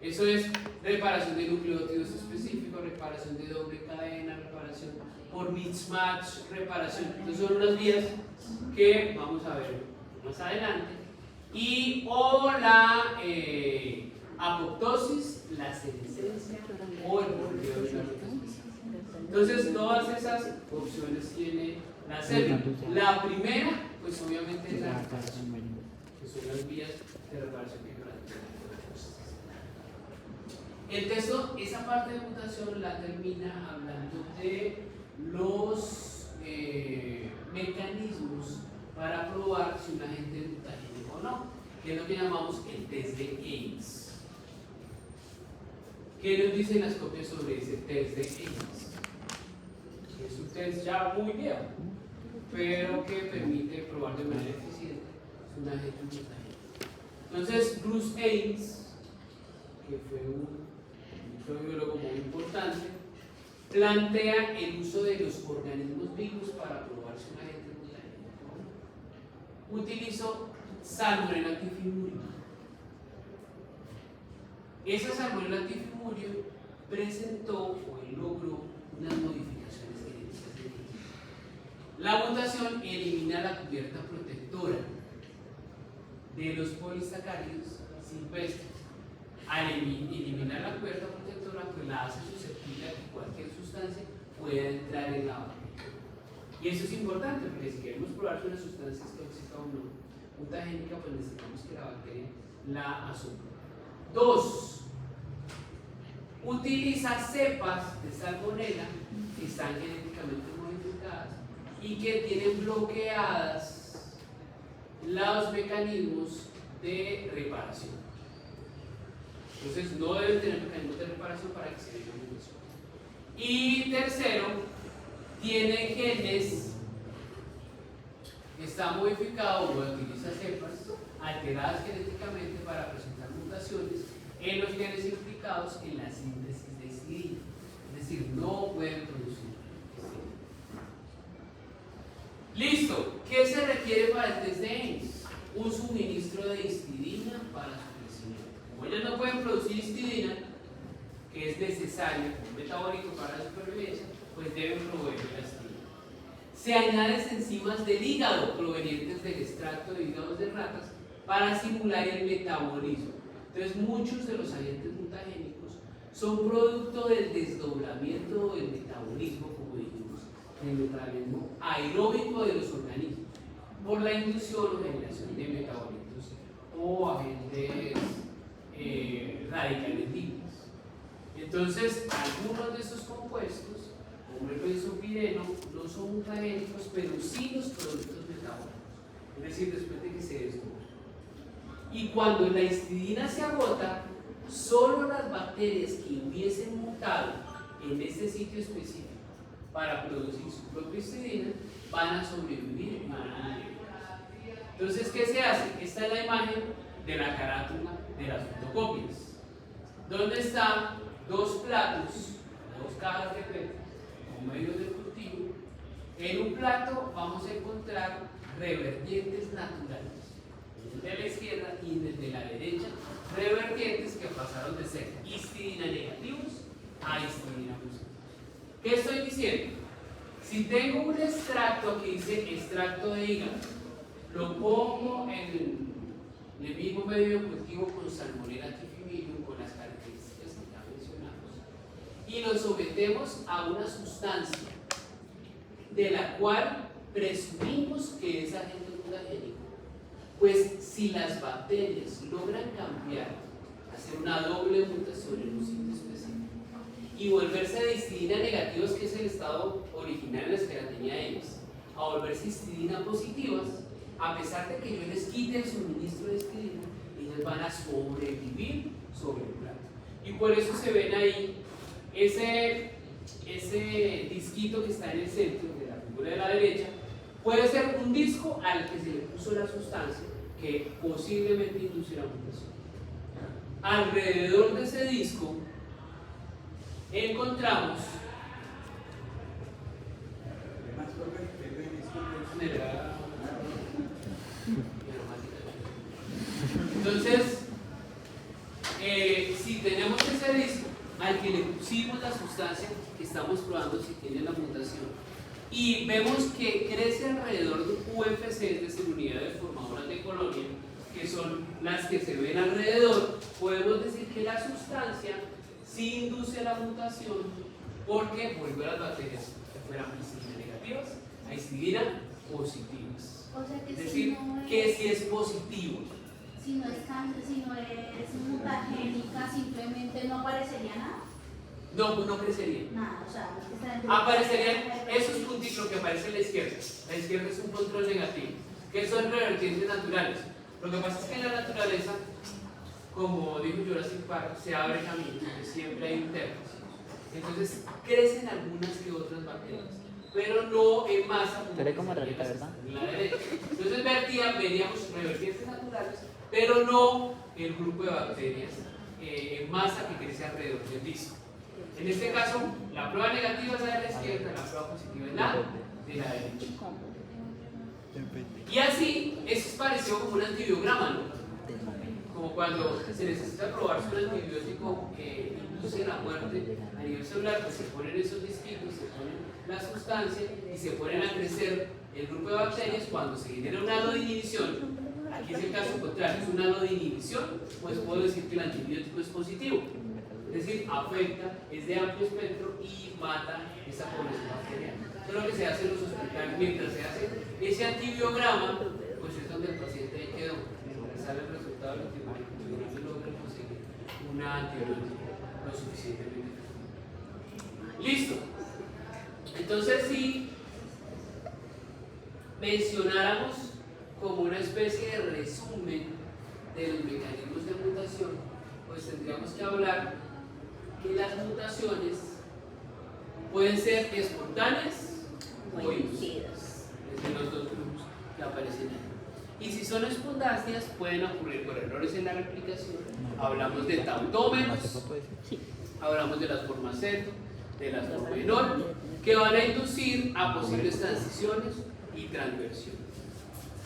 Eso es reparación de nucleótidos específicos, reparación de doble cadena, reparación por mismatch, reparación. Entonces son unas vías que vamos a ver más adelante. Y o la apoptosis, la senescencia o el bloqueo de la específica. Entonces todas esas opciones tiene la célula. La primera, pues obviamente es la reparación, que son las vías de reparación que el texto, esa parte de mutación la termina hablando de los mecanismos para probar si un agente es mutagénico o no, que es lo que llamamos el test de Ames. ¿Qué nos dicen las copias sobre ese test de Ames? Es un test ya muy viejo, pero que permite probar de manera eficiente si un agente es mutagénico. Entonces, Bruce Ames, que fue un biólogo muy importante, plantea el uso de los organismos vivos para probar si un agente es mutagénico. Utilizó salmonella typhimurium. Esa salmonella typhimurium presentó o logró unas modificaciones genéticas de tipo. La mutación elimina la cubierta protectora de los polisacáridos silvestres al eliminar la cuerda protectora, pues la hace susceptible a que cualquier sustancia pueda entrar en la bacteria. Y eso es importante, porque si queremos probar si una sustancia es tóxica o no, mutagénica, pues necesitamos que la bacteria la asuma. 2. Utiliza cepas de salmonela que están genéticamente modificadas y que tienen bloqueadas los mecanismos de reparación. Entonces no deben tener mecanismos de reparación para que se den la mutación. Y tercero, tiene genes que están modificados o utiliza cepas alteradas genéticamente para presentar mutaciones en los genes implicados en la síntesis de histidina. Es decir, no pueden producir histidina. Listo. ¿Qué se requiere para el test de Ames? Un suministro de histidina para su crecimiento. Como ellos no pueden producir histidina, que es necesario como metabólico para la supervivencia, pues deben proveer la histidina. Se añaden enzimas del hígado provenientes del extracto de hígados de ratas para simular el metabolismo. Entonces, muchos de los agentes mutagénicos son producto del desdoblamiento del metabolismo, como dijimos, del metabolismo aeróbico de los organismos, por la inducción o generación de metabolitos o agentes radicales libres. Entonces, algunos de estos compuestos, como el benzopireno, no son mutagénicos, pero sí los productos metabólicos, es decir, después de que se desdoblan. Y cuando la histidina se agota, solo las bacterias que hubiesen mutado en este sitio específico para producir su propia histidina van a sobrevivir y van a vivir. Entonces, ¿qué se hace? Esta es la imagen de la carátula de las fotocopias, donde están dos platos, dos cajas de PET con medios de cultivo. En un plato vamos a encontrar revertientes naturales, desde la izquierda y desde la derecha, revertientes que pasaron de ser histidina negativos a histidina positivos. ¿Qué estoy diciendo? Si tengo un extracto que dice extracto de hígado, lo pongo en el mismo medio de cultivo con Salmonella typhimurium, con las características que ya mencionamos, y lo sometemos a una sustancia de la cual presumimos que es agente mutagénico, pues si las bacterias logran cambiar, hacer una doble mutación en un sitio específico y volverse de histidina negativos, que es el estado original en la que la tenía ellos, a volverse histidina positivas, a pesar de que yo les quite el suministro de histidina, ellos van a sobrevivir sobre el plato. Y por eso se ven ahí ese disquito que está en el centro de la figura de la derecha. Puede ser un disco al que se le puso la sustancia que posiblemente induce la mutación. Alrededor de ese disco encontramos entonces, si tenemos ese disco al que le pusimos la sustancia que estamos probando si tiene la mutación y vemos que crece alrededor de UFC, es decir, unidades formadoras de colonia, que son las que se ven alrededor, podemos decir que la sustancia sí induce la mutación porque vuelve a las bacterias que fueran histidina negativas a histidina positivas.
O sea que
Es decir, que si es positivo.
Si no es cáncer, si no es mutagénica, simplemente no aparecería nada.
No, no crecería.
Nada, o sea,
Aparecerían esos puntitos que aparecen a la izquierda. La izquierda es un control negativo, que son revertientes naturales. Lo que pasa es que en la naturaleza, como dijo Jurassic Park, se abre camino, siempre hay internos. Entonces crecen algunas que otras bacterias, pero no en masa.
Se ve como rarita, ¿verdad?
En la derecha. Entonces veríamos revertientes naturales, pero no el grupo de bacterias en masa que crece alrededor del disco. En este caso, la prueba negativa es la de la izquierda, la prueba positiva es la de la derecha. Y así, eso es parecido como un antibiograma, ¿no? Como cuando se necesita probar si un antibiótico induce la muerte a nivel celular, pues se ponen esos disquitos, se ponen la sustancia y se ponen a crecer el grupo de bacterias. Cuando se genera una inhibición Aquí es el caso contrario, es un halo de inhibición, pues puedo decir que el antibiótico es positivo. Es decir, afecta, es de amplio espectro y mata esa población bacteriana. Eso es lo que se hace en los hospitales. Mientras se hace ese antibiograma, pues es donde el paciente ahí quedó. Sale el resultado del antibiótico y no se logra conseguir un antibiótico lo suficientemente fuerte. Listo. Entonces, si mencionáramos como una especie de resumen de los mecanismos de mutación, pues tendríamos que hablar que las mutaciones pueden ser espontáneas o inducidas. Es de los dos grupos que aparecen ahí. Y si son espontáneas, pueden ocurrir por errores en la replicación. Hablamos de tautómeros, hablamos de las formas ceto, de las formenol, que van a inducir a posibles transiciones y transversiones.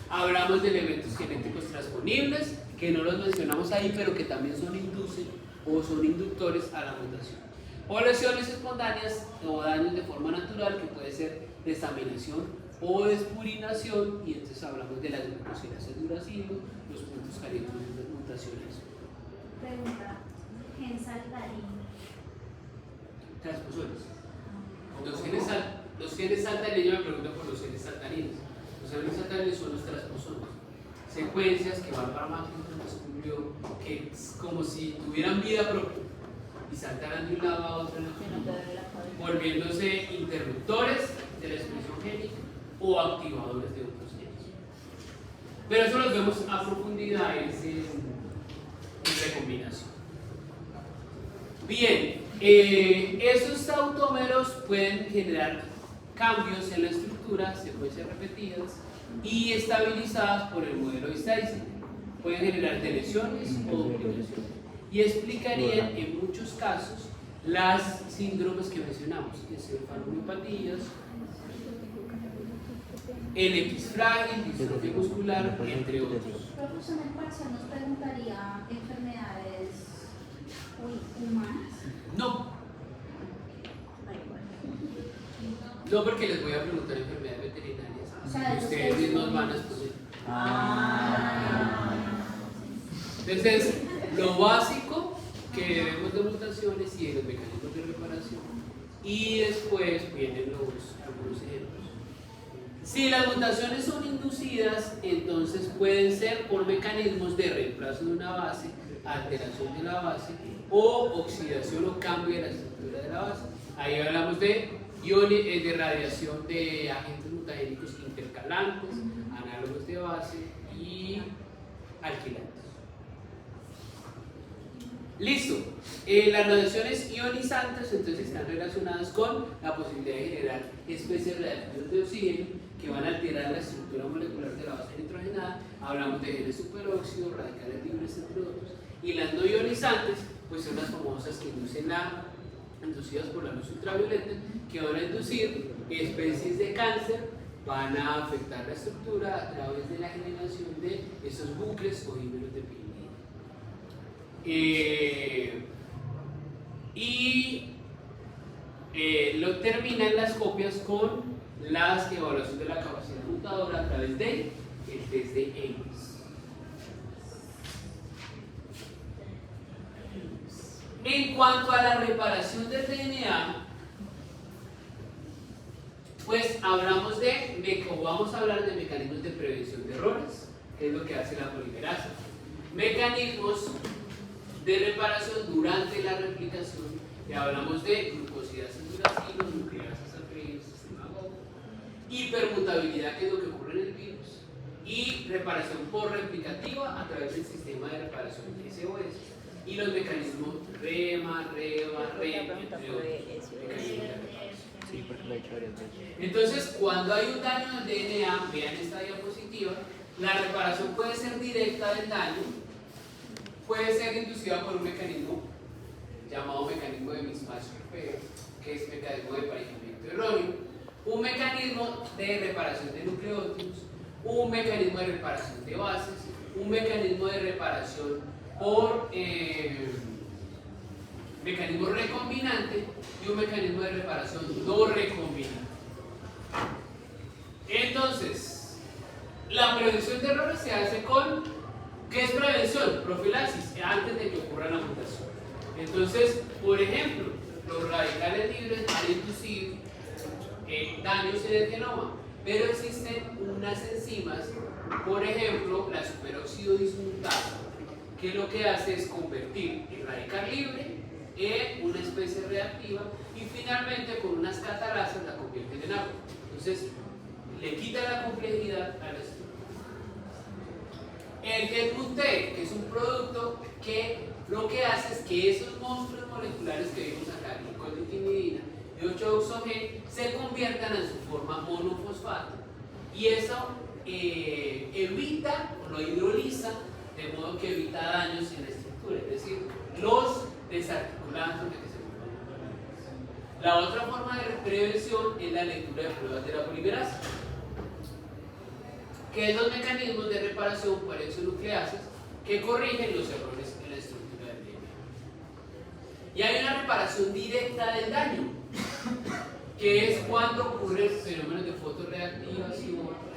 Hablamos de elementos genéticos transponibles, que no los mencionamos ahí, pero que también inducen o son inductores a la mutación. O lesiones espontáneas o daños de forma natural, que puede ser destaminación o despurinación, y entonces hablamos de las glucosinasas de uracilo, los puntos calientes de mutaciones.
Pregunta, gen saltarín.
Transposones. Los genes saltarinos, me preguntan por los genes saltarinos. Los genes saltarinos son los transposones. Secuencias que Barbara Magnus descubrió que es como si tuvieran vida propia y saltaran de un lado a otro, volviéndose interruptores de la expresión génica o activadores de otros genes. Pero eso lo vemos a profundidad en recombinación. Bien, esos tautómeros pueden generar cambios en la estructura, secuencias repetidas y estabilizadas por el modelo de Steinsen. Pueden generar deleciones o duplicaciones. Y explicarían en muchos casos las síndromes que mencionamos, encefalomiopatías, el X frágil, distrofia muscular, entre otros.
Profesor, en Marcel nos preguntaría enfermedades humanas.
No. No, porque les voy a preguntar enfermedades veterinarias.
O sea,
y ustedes mismos van a exponer. Entonces, lo básico que debemos de mutaciones y de los mecanismos de reparación. Y después vienen algunos ejemplos. Si las mutaciones son inducidas, entonces pueden ser por mecanismos de reemplazo de una base, alteración de la base o oxidación o cambio de la estructura de la base. Ahí hablamos de radiación de agentes mutagénicos intercalantes, análogos de base y alquilantes. Listo. Las radiaciones ionizantes entonces están relacionadas con la posibilidad de generar especies reactivas de oxígeno que van a alterar la estructura molecular de la base nitrogenada. Hablamos de genes superóxidos, radicales libres, entre otros. Y las no ionizantes, pues son las famosas que inducidas por la luz ultravioleta, que van a inducir especies de cáncer, van a afectar la estructura a través de la generación de esos bucles o hímeros de Pigmeo. Lo terminan las copias con las evaluaciones de la capacidad mutadora a través del test de Ames. En cuanto a la reparación del DNA, pues hablamos vamos a hablar de mecanismos de prevención de errores, que es lo que hace la polimerasa. Mecanismos de reparación durante la replicación, y hablamos de glucosidasas de uracilo, nucleasas alquilinas, sistema GO, hipermutabilidad, que es lo que ocurre en el virus, y reparación por replicativa a través del sistema de reparación SOS, y los mecanismos REMA, entre otros.
Sí, porque lo he hecho varias veces.
Entonces, cuando hay un daño del DNA, vean esta diapositiva, la reparación puede ser directa del daño, puede ser inducida por un mecanismo llamado mecanismo de mismatch, que es mecanismo de emparejamiento erróneo, un mecanismo de reparación de nucleótidos, un mecanismo de reparación de bases, un mecanismo de reparación por mecanismo recombinante y un mecanismo de reparación no recombinante. Entonces, la prevención de errores se hace con, ¿qué es prevención? Profilaxis, antes de que ocurra la mutación. Entonces, por ejemplo, los radicales libres van a inducir daños en el genoma, pero existen unas enzimas, por ejemplo, la superóxido dismutasa, que lo que hace es convertir el radical libre en una especie reactiva y finalmente con unas catalasas la convierten en agua. Entonces, le quita la complejidad a la estructura. El GET-MUT, que es un producto que lo que hace es que esos monstruos moleculares que vimos acá, glicotilidina y 8-oxogen, se conviertan en su forma monofosfato y eso evita o lo hidroliza, de modo que evita daños en la estructura, es decir, los desarticulados de que se muevan. La otra forma de prevención es la lectura de pruebas de la polimerasa, que es los mecanismos de reparación por exonucleasas que corrigen los errores en la estructura del DNA. Y hay una reparación directa del daño, que es cuando ocurren fenómenos de fotorreactivación,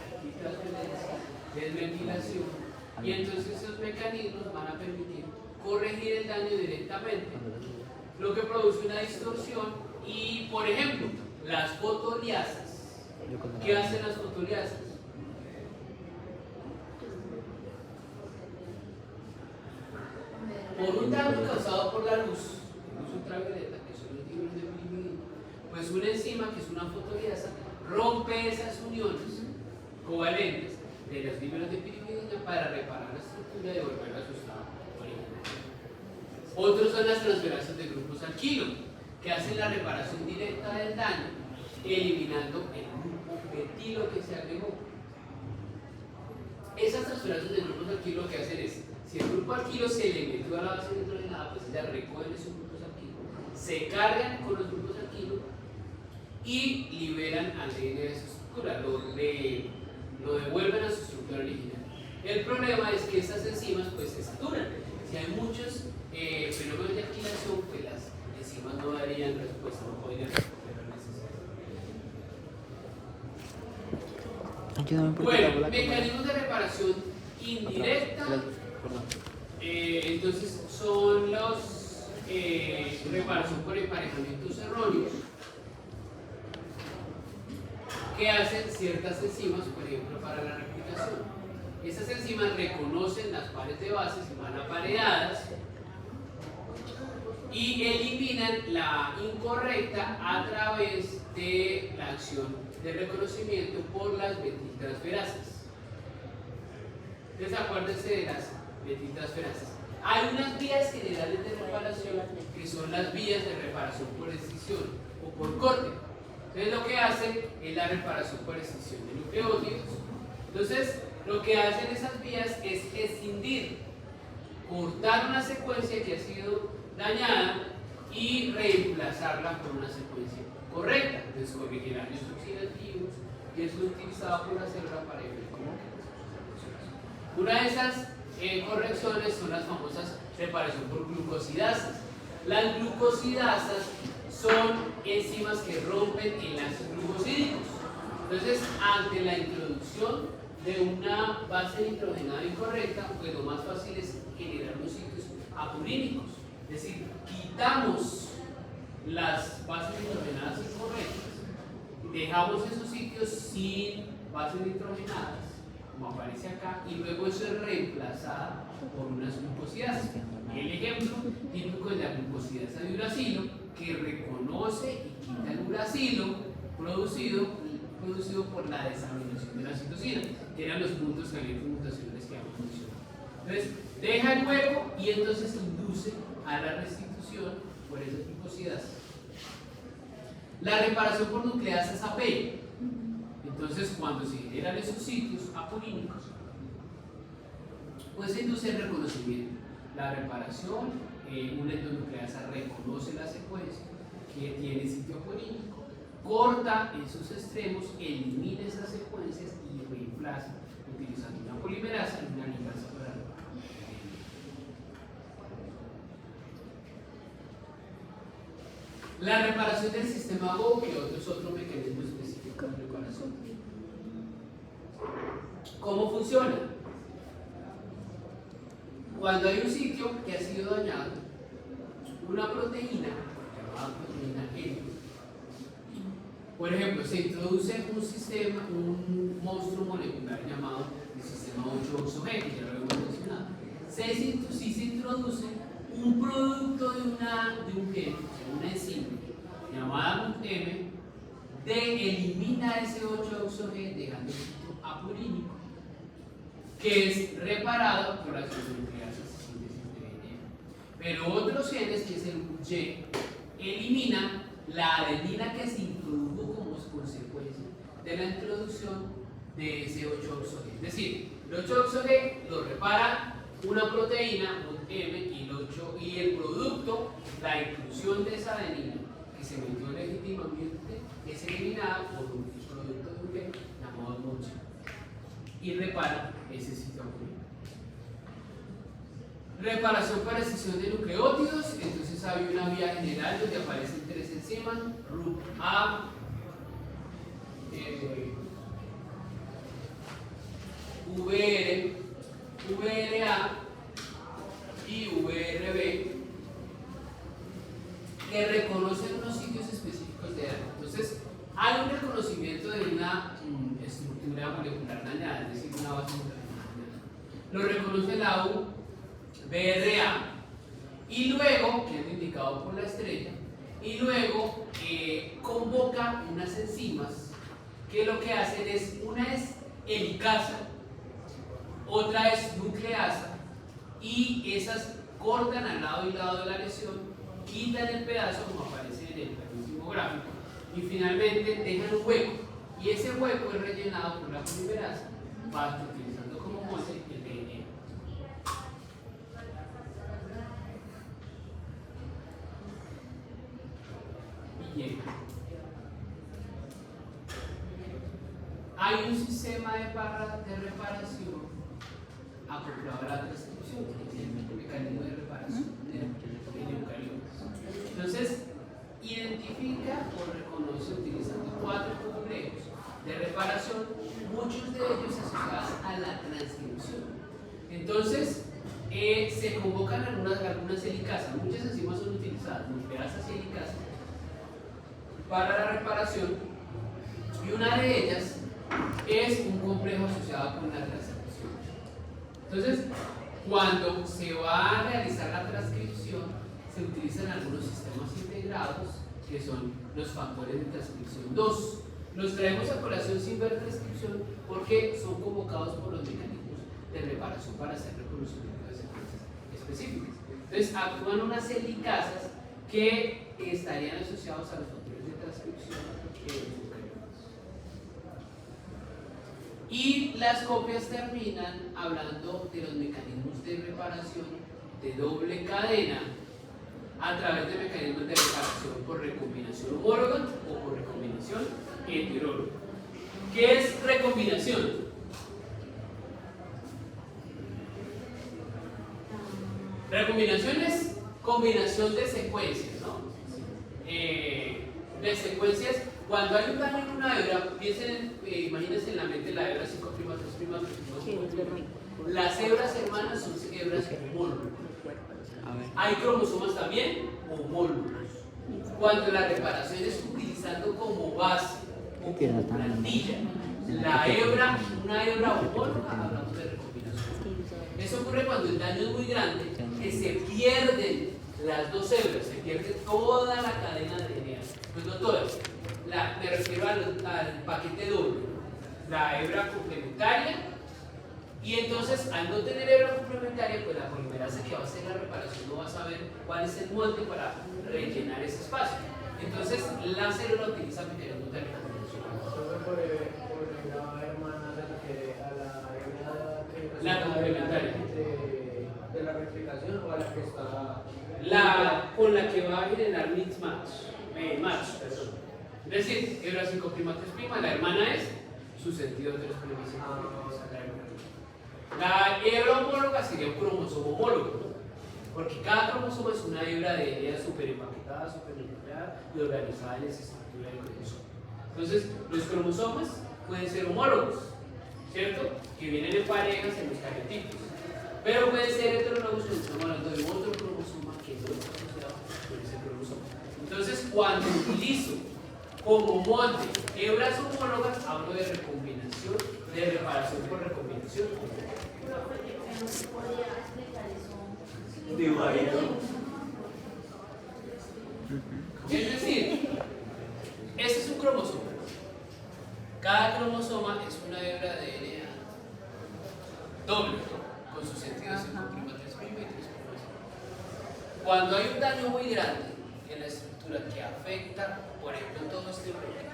transferencia, desventilación, y entonces esos mecanismos van a permitir corregir el daño directamente, lo que produce una distorsión. Y por ejemplo, las fotoliasas, ¿qué hacen las fotoliasas? Por un daño causado por la luz ultravioleta, que son los fibros de pirimidina, pues una enzima que es una fotoliasa rompe esas uniones covalentes de las fibras de pirimidina para reparar la estructura y devolverla a su estado original. Otros son las transferasas de grupos alquilo, que hacen la reparación directa del daño, eliminando el grupo metilo que se agregó. Esas transferasas de grupos alquilo lo que hacen es, si el grupo alquilo se le metió a la base nitrogenada, pues ellas recogen esos grupos alquilo, se cargan con los grupos alquilo y liberan al DNA de su estructura, lo devuelven a su estructura original. El problema es que esas enzimas pues se saturan. Si hay muchos fenómenos de alquilación, pues las enzimas no darían respuesta, no podrían responder a la necesidad. Bueno, mecanismos de reparación indirecta, entonces son los reparación por emparejamientos erróneos, que hacen ciertas enzimas, por ejemplo, para la replicación. Esas enzimas reconocen las pares de bases y van apareadas y eliminan la incorrecta a través de la acción de reconocimiento por las metiltransferasas. Entonces, acuérdense de las metiltransferasas. Hay unas vías generales de reparación que son las vías de reparación por escisión o por corte. Entonces lo que hacen es la reparación por extinción de nucleótidos. Entonces lo que hacen esas vías es escindir, cortar una secuencia que ha sido dañada y reemplazarla por una secuencia correcta. Entonces corrigir daños oxidativos y eso es utilizado por la célula para evitar una de esas correcciones son las famosas reparación por glucosidasas. Las glucosidasas son enzimas que rompen enlaces glucosídicos. Entonces, ante la introducción de una base nitrogenada incorrecta, pues lo más fácil es generar unos sitios apurínicos. Es decir, quitamos las bases nitrogenadas incorrectas, dejamos esos sitios sin bases nitrogenadas, como aparece acá, y luego eso es reemplazado por unas glucosidasas. El ejemplo típico es la glucosidasa de uracilo, que reconoce y quita el uracilo producido por la desaminación de la citosina, que eran los puntos calientes mutacionales que habíamos mencionado. Entonces, deja el hueco y entonces induce a la restitución por esas glucosidasas. La reparación por nucleasas AP. Entonces, cuando se generan esos sitios aponímicos, pues se induce el reconocimiento. La reparación, una endonucleasa reconoce la secuencia que tiene sitio aponímico, corta en sus extremos, elimina esas secuencias y reemplaza utilizando una polimerasa y una ligasa para reparar. La reparación del sistema GO, que es otro mecanismo específico de reparación. ¿Cómo funciona? Cuando hay un sitio que ha sido dañado, una proteína, llamada proteína N, por ejemplo, se introduce un monstruo molecular llamado el sistema 8-oxo-G, que ya lo hemos mencionado. Si se introduce un producto de un gen, una enzima llamada MUT-M, elimina ese 8-oxo-G dejando el sitio apurínico, que es reparado por la nucleasa de síntesis de ADN. Pero otros genes, que es el Y, elimina la adenina que se introdujo como consecuencia de la introducción de ese 8-oxo-G. Es decir, el 8-oxo-G lo repara una proteína, M, y el producto, la inclusión de esa adenina que se metió legítimamente, es eliminada por un producto de un gen llamado MUT y repara ese sitio apurínico. Reparación para escisión de nucleótidos. Entonces hay una vía general donde aparecen 3 enzimas, RUP-A, VRA y VRB, que reconocen unos sitios específicos de daño. Entonces hay un reconocimiento de una estructura molecular dañada, es decir, una base molecular dañada. Lo reconoce la VRA, y luego, que es indicado por la estrella, y luego convoca unas enzimas que lo que hacen es, una es helicasa, otra es nucleasa, y esas cortan al lado y lado de la lesión, quitan el pedazo como aparece en el último gráfico, y finalmente dejan un hueco, y ese hueco es rellenado por la polimerasa, utilizando como molde el DNA. Hay un sistema de reparación acoplado a la transcripción, que es el mecanismo de reparación en eucariotas. Entonces, identifica o reconoce utilizando 4 complejos de reparación, muchos de ellos asociados a la transcripción. Entonces, se convocan algunas helicasas, muchas enzimas son utilizadas, nucleasas y helicasas, para la reparación, y una de ellas es un complejo asociado con la transcripción. Entonces, cuando se va a realizar la transcripción, se utilizan algunos sistemas integrados, que son los factores de transcripción 2. Los traemos a colación sin ver transcripción porque son convocados por los mecanismos de reparación para hacer reconocimiento de secuencias específicas. Entonces, actúan unas helicasas que estarían asociados a los factores de transcripción y las copias terminan hablando de los mecanismos de reparación de doble cadena a través de mecanismos de reparación por recombinación homóloga o por recombinación heteróloga. ¿Qué es recombinación? Recombinación es combinación de secuencias, ¿no? De secuencias. Cuando hay un daño en una hebra, imagínense en la mente la hebra 5', 3', las hebras hermanas son hebras homólogas. Hay cromosomas también homólogos. Cuando la reparación es utilizando como base o como plantilla una hebra homóloga, hablamos de recombinación. Eso ocurre cuando el daño es muy grande, que se pierden las dos hebras, se pierde toda la cadena de DNA. Pues no todas. Me refiero al paquete doble, la hebra complementaria, y entonces al no tener hebra complementaria, pues la polimerasa que va a hacer la reparación no va a saber cuál es el molde para rellenar ese espacio. Entonces la célula utiliza mecanismos de recombinación.
La hermana se refiere a la
La complementaria.
De la replicación o a la que está.
Con la que va a generar match. Es decir, hebra 5', 3', la hermana es su sentido 3'. La hebra homóloga sería un cromosoma homólogo, ¿no? Porque cada cromosoma es una hebra de DNA super empaquetada, super nucleada y organizada en esa estructura del cromosoma. Entonces, los cromosomas pueden ser homólogos ¿cierto? Que vienen en parejas en los cariotipos. Pero puede ser heterólogos, estamos hablando de otro cromosoma que no está asociado con ese cromosoma. Entonces, cuando utilizo como monte hebras homólogas, hablo de recombinación, de reparación por recombinación.
¿Podría explicar eso?
Dibujadito.
Es decir, este es un cromosoma. Cada cromosoma es una hebra de DNA doble, ¿no? Con sus sentidos en prima 3' y 3'. Cuando hay un daño muy grande en la estructura que afecta, por ejemplo, todo este bloque,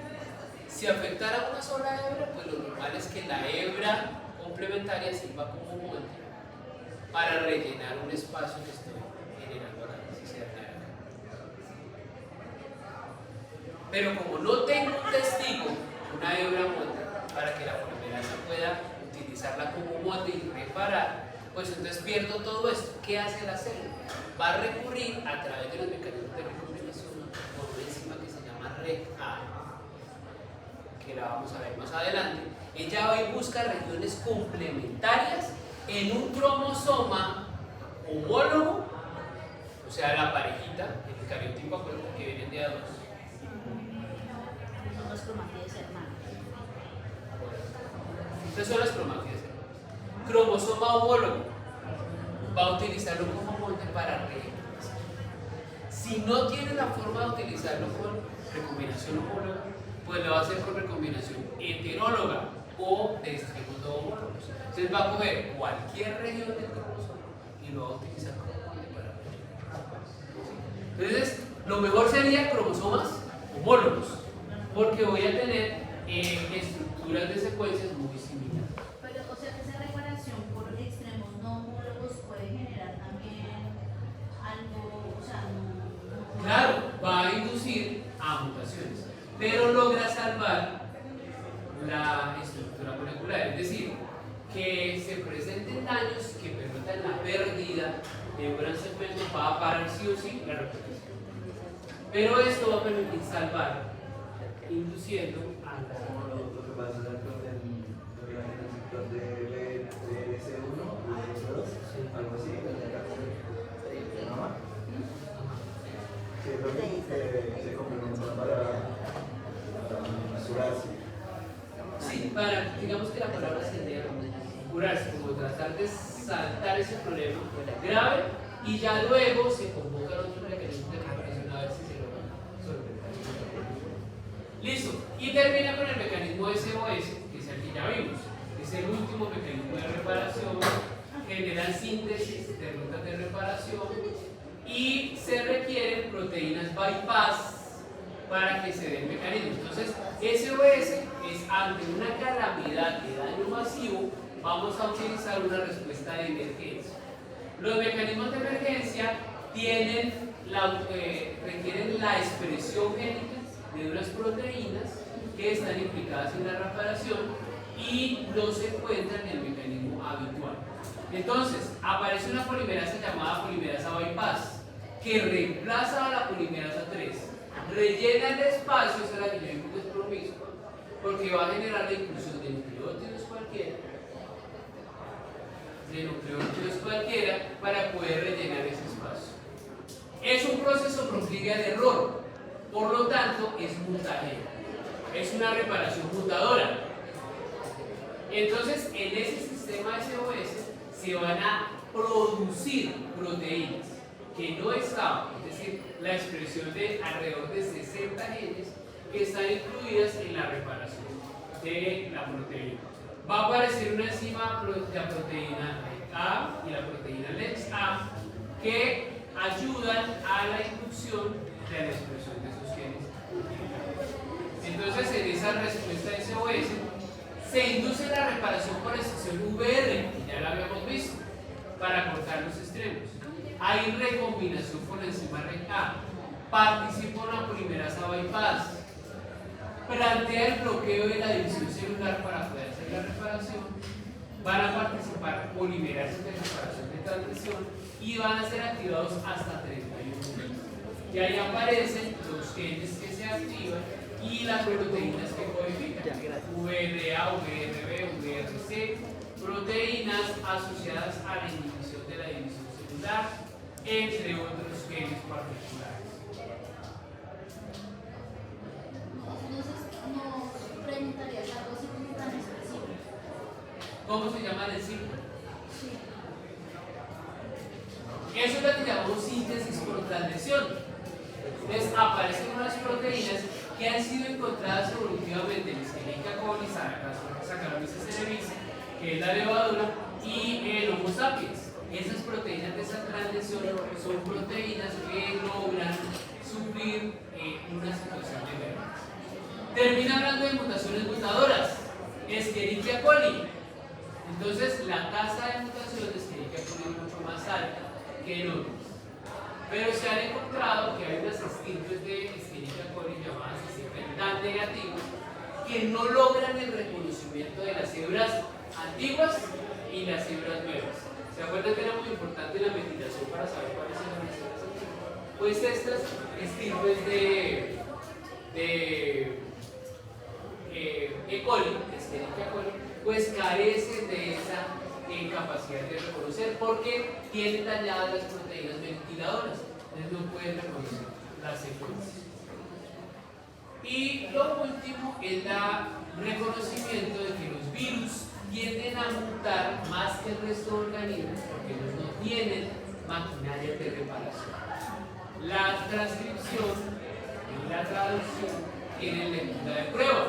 si afectara una sola hebra, pues lo normal es que la hebra complementaria sirva como monte para rellenar un espacio que estoy generando acá, si se dañara acá. Pero como no tengo un testigo, una hebra monte, para que la polimerasa pueda utilizarla como monte y reparar, pues entonces pierdo todo esto. ¿Qué hace la célula? Va a recurrir a través de los mecanismos de recombinación por una enzima que se llama RECA, que la vamos a ver más adelante. Ella va y busca regiones complementarias en un cromosoma homólogo, o sea, la parejita, el cariotipo, acuérdense que vienen de a dos.
Son las cromatías hermanas.
Estas son las cromátides. Cromosoma homólogo va a utilizarlo como monte para recombinación. Si no tiene la forma de utilizarlo con recombinación homóloga, pues lo va a hacer con recombinación heteróloga o de extremos no homólogos. Entonces va a coger cualquier región del cromosoma y lo va a utilizar como monte para recombinación. Entonces, lo mejor sería cromosomas homólogos, porque voy a tener estructuras de secuencias muy similares.
Pero, o sea, que esa reparación por extremos no homólogos puede generar también algo, o sea, no.
Claro, va a inducir a mutaciones, pero logra salvar la estructura molecular, es decir, que se presenten daños que permitan la pérdida de un gran segmento, va a parar sí o sí la replicación. Pero esto va a permitir salvar, induciendo a la...
Lo que pasa con el sector de S1 y S2, algo así, de mamá. Que es lo que se complementan para curarse.
Sí, para, digamos que la palabra sería curarse, como tratar de saltar ese problema grave y ya luego se convocan otros mecanismos de reparación a ver si se logra solventar. Listo, y termina con el mecanismo SOS, que es el que ya vimos. Es el último mecanismo de reparación, generan síntesis de rutas de reparación y se requieren proteínas bypass para que se dé el mecanismo. Entonces, SOS es ante una calamidad de daño masivo, vamos a utilizar una respuesta de emergencia. Los mecanismos de emergencia requieren la expresión génica de unas proteínas que están implicadas en la reparación y no se encuentran en el mecanismo habitual. Entonces, aparece una polimerasa llamada polimerasa bypass que reemplaza a la polimerasa 3, rellena el espacio, esa es la que yo digo que es promiscua, porque va a generar la inclusión de nucleótidos cualquiera, para poder rellenar ese espacio. Es un proceso proclive al error, por lo tanto es mutagénico, es una reparación mutadora. Entonces, en ese sistema SOS se van a producir proteínas que no estaban, es decir, la expresión de alrededor de 60 genes que están incluidas en la reparación de la proteína. Va a aparecer una enzima, la proteína A y la proteína LEX-A, que ayudan a la inducción de la expresión de esos genes. Entonces, en esa respuesta SOS se induce la reparación por excisión VR, que ya la habíamos visto, para cortar los extremos. Hay recombinación con la enzima RECA, participa una polimerasa bypass, plantea el bloqueo de la división celular para poder hacer la reparación, van a participar polimerasas de reparación de transmisión y van a ser activados hasta 31 minutos. Y ahí aparecen los genes que se activan y las proteínas que codifican, VRA, VRB, RC, proteínas asociadas a la inhibición de la división celular, entre otros genes particulares.
Entonces, nos preguntarías algo así como tan específico.
¿Cómo se llama el ciclo?
Sí.
Eso es lo que llamamos síntesis por translección. Entonces aparecen unas proteínas que han sido encontradas evolutivamente en Escherichia coli, Saccharomyces cerevisiae, que es la levadura, y el Homo sapiens. Esas proteínas de esa translección son proteínas que logran suplir una situación de enfermedad. Termina hablando de mutaciones mutadoras. Escherichia coli. Entonces la tasa de mutación de Escherichia coli es mucho más alta que en otros. Pero se han encontrado que hay unas estirpes de Escherichia coli llamadas estirpes tan negativas que no logran el reconocimiento de las células antiguas y las células nuevas. ¿Se acuerdan que era muy importante la metilación para saber cuáles eran las células antiguas? Pues estas estirpes de E. coli, Escherichia coli, pues carecen de esa capacidad de reconocer porque tienen dañadas las proteínas ventiladoras, entonces no pueden reconocer las secuencias. Y lo último es el reconocimiento de que los virus tienden a mutar más que el resto de organismos porque ellos no tienen maquinaria de reparación. La transcripción y la traducción tienen lectura de prueba,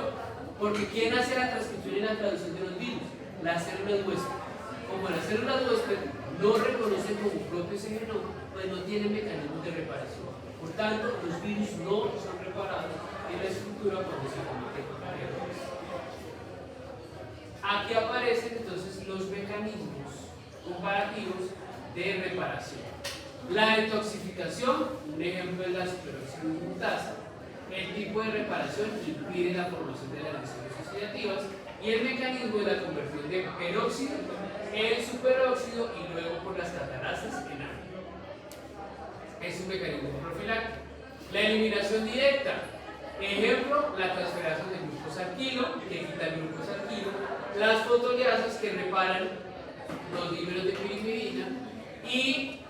porque ¿quién hace la transcripción y la traducción de los virus? Las células huésped. Como las células huésped no reconocen como propio ese genoma, pues no tienen mecanismos de reparación. Por tanto, los virus no son reparados en la estructura cuando se cometen errores. Aquí aparecen entonces los mecanismos comparativos de reparación. La detoxificación, un ejemplo es la superoxidasa mutasa. El tipo de reparación impide la formación de las lesiones oxidativas y el mecanismo es la conversión de peróxido en superóxido y luego por las catarasas en agua. Es un mecanismo profiláctico. La eliminación directa, ejemplo, la transferasa de glucosa al kilo, que quita el glucosa al kilo, las fotoliasas que reparan los dímeros de pirimidina y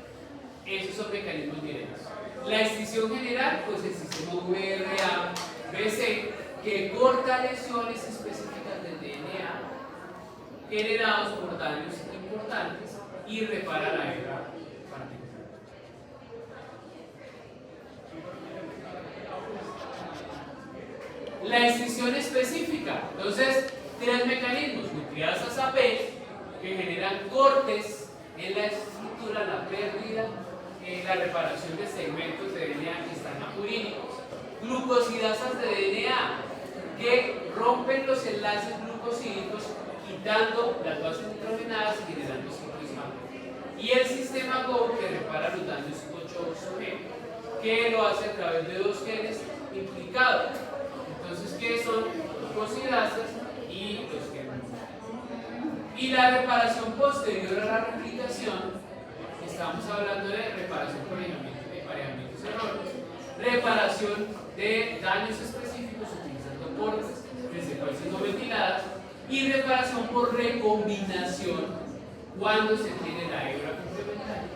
esos son mecanismos directos. La extinción general, pues el sistema VRA-BC, que corta lesiones específicas del DNA generados por daños importantes y repara la hebra particular. La extinción específica, entonces, tres mecanismos: nucleasas AP, que generan cortes en la estructura, la pérdida, la reparación de segmentos de DNA que están apurínicos; glucosidasas de DNA, que rompen los enlaces glucosídicos quitando las bases nitrogenadas y generando cicloismato; y el sistema GO, que repara los daños 8-G, que lo hace a través de dos genes implicados. Entonces, ¿qué son? Glucosidasas y los genes. Y la reparación posterior a la replicación, estamos hablando de reparación por emparejamientos erróneos, reparación de daños específicos utilizando portes de secuencias no ventiladas y reparación por recombinación cuando se tiene la hebra complementaria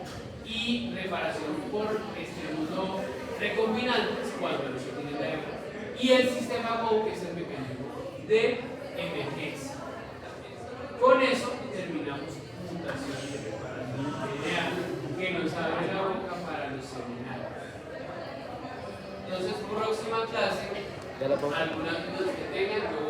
y reparación por extremos no recombinantes cuando no se tiene la hebra, y el sistema GO, que es el mecanismo de emergencia. Con eso terminamos mutación y reparación DNA, que nos abre la boca para los seminarios. Entonces, próxima clase, algunas dudas que tengan.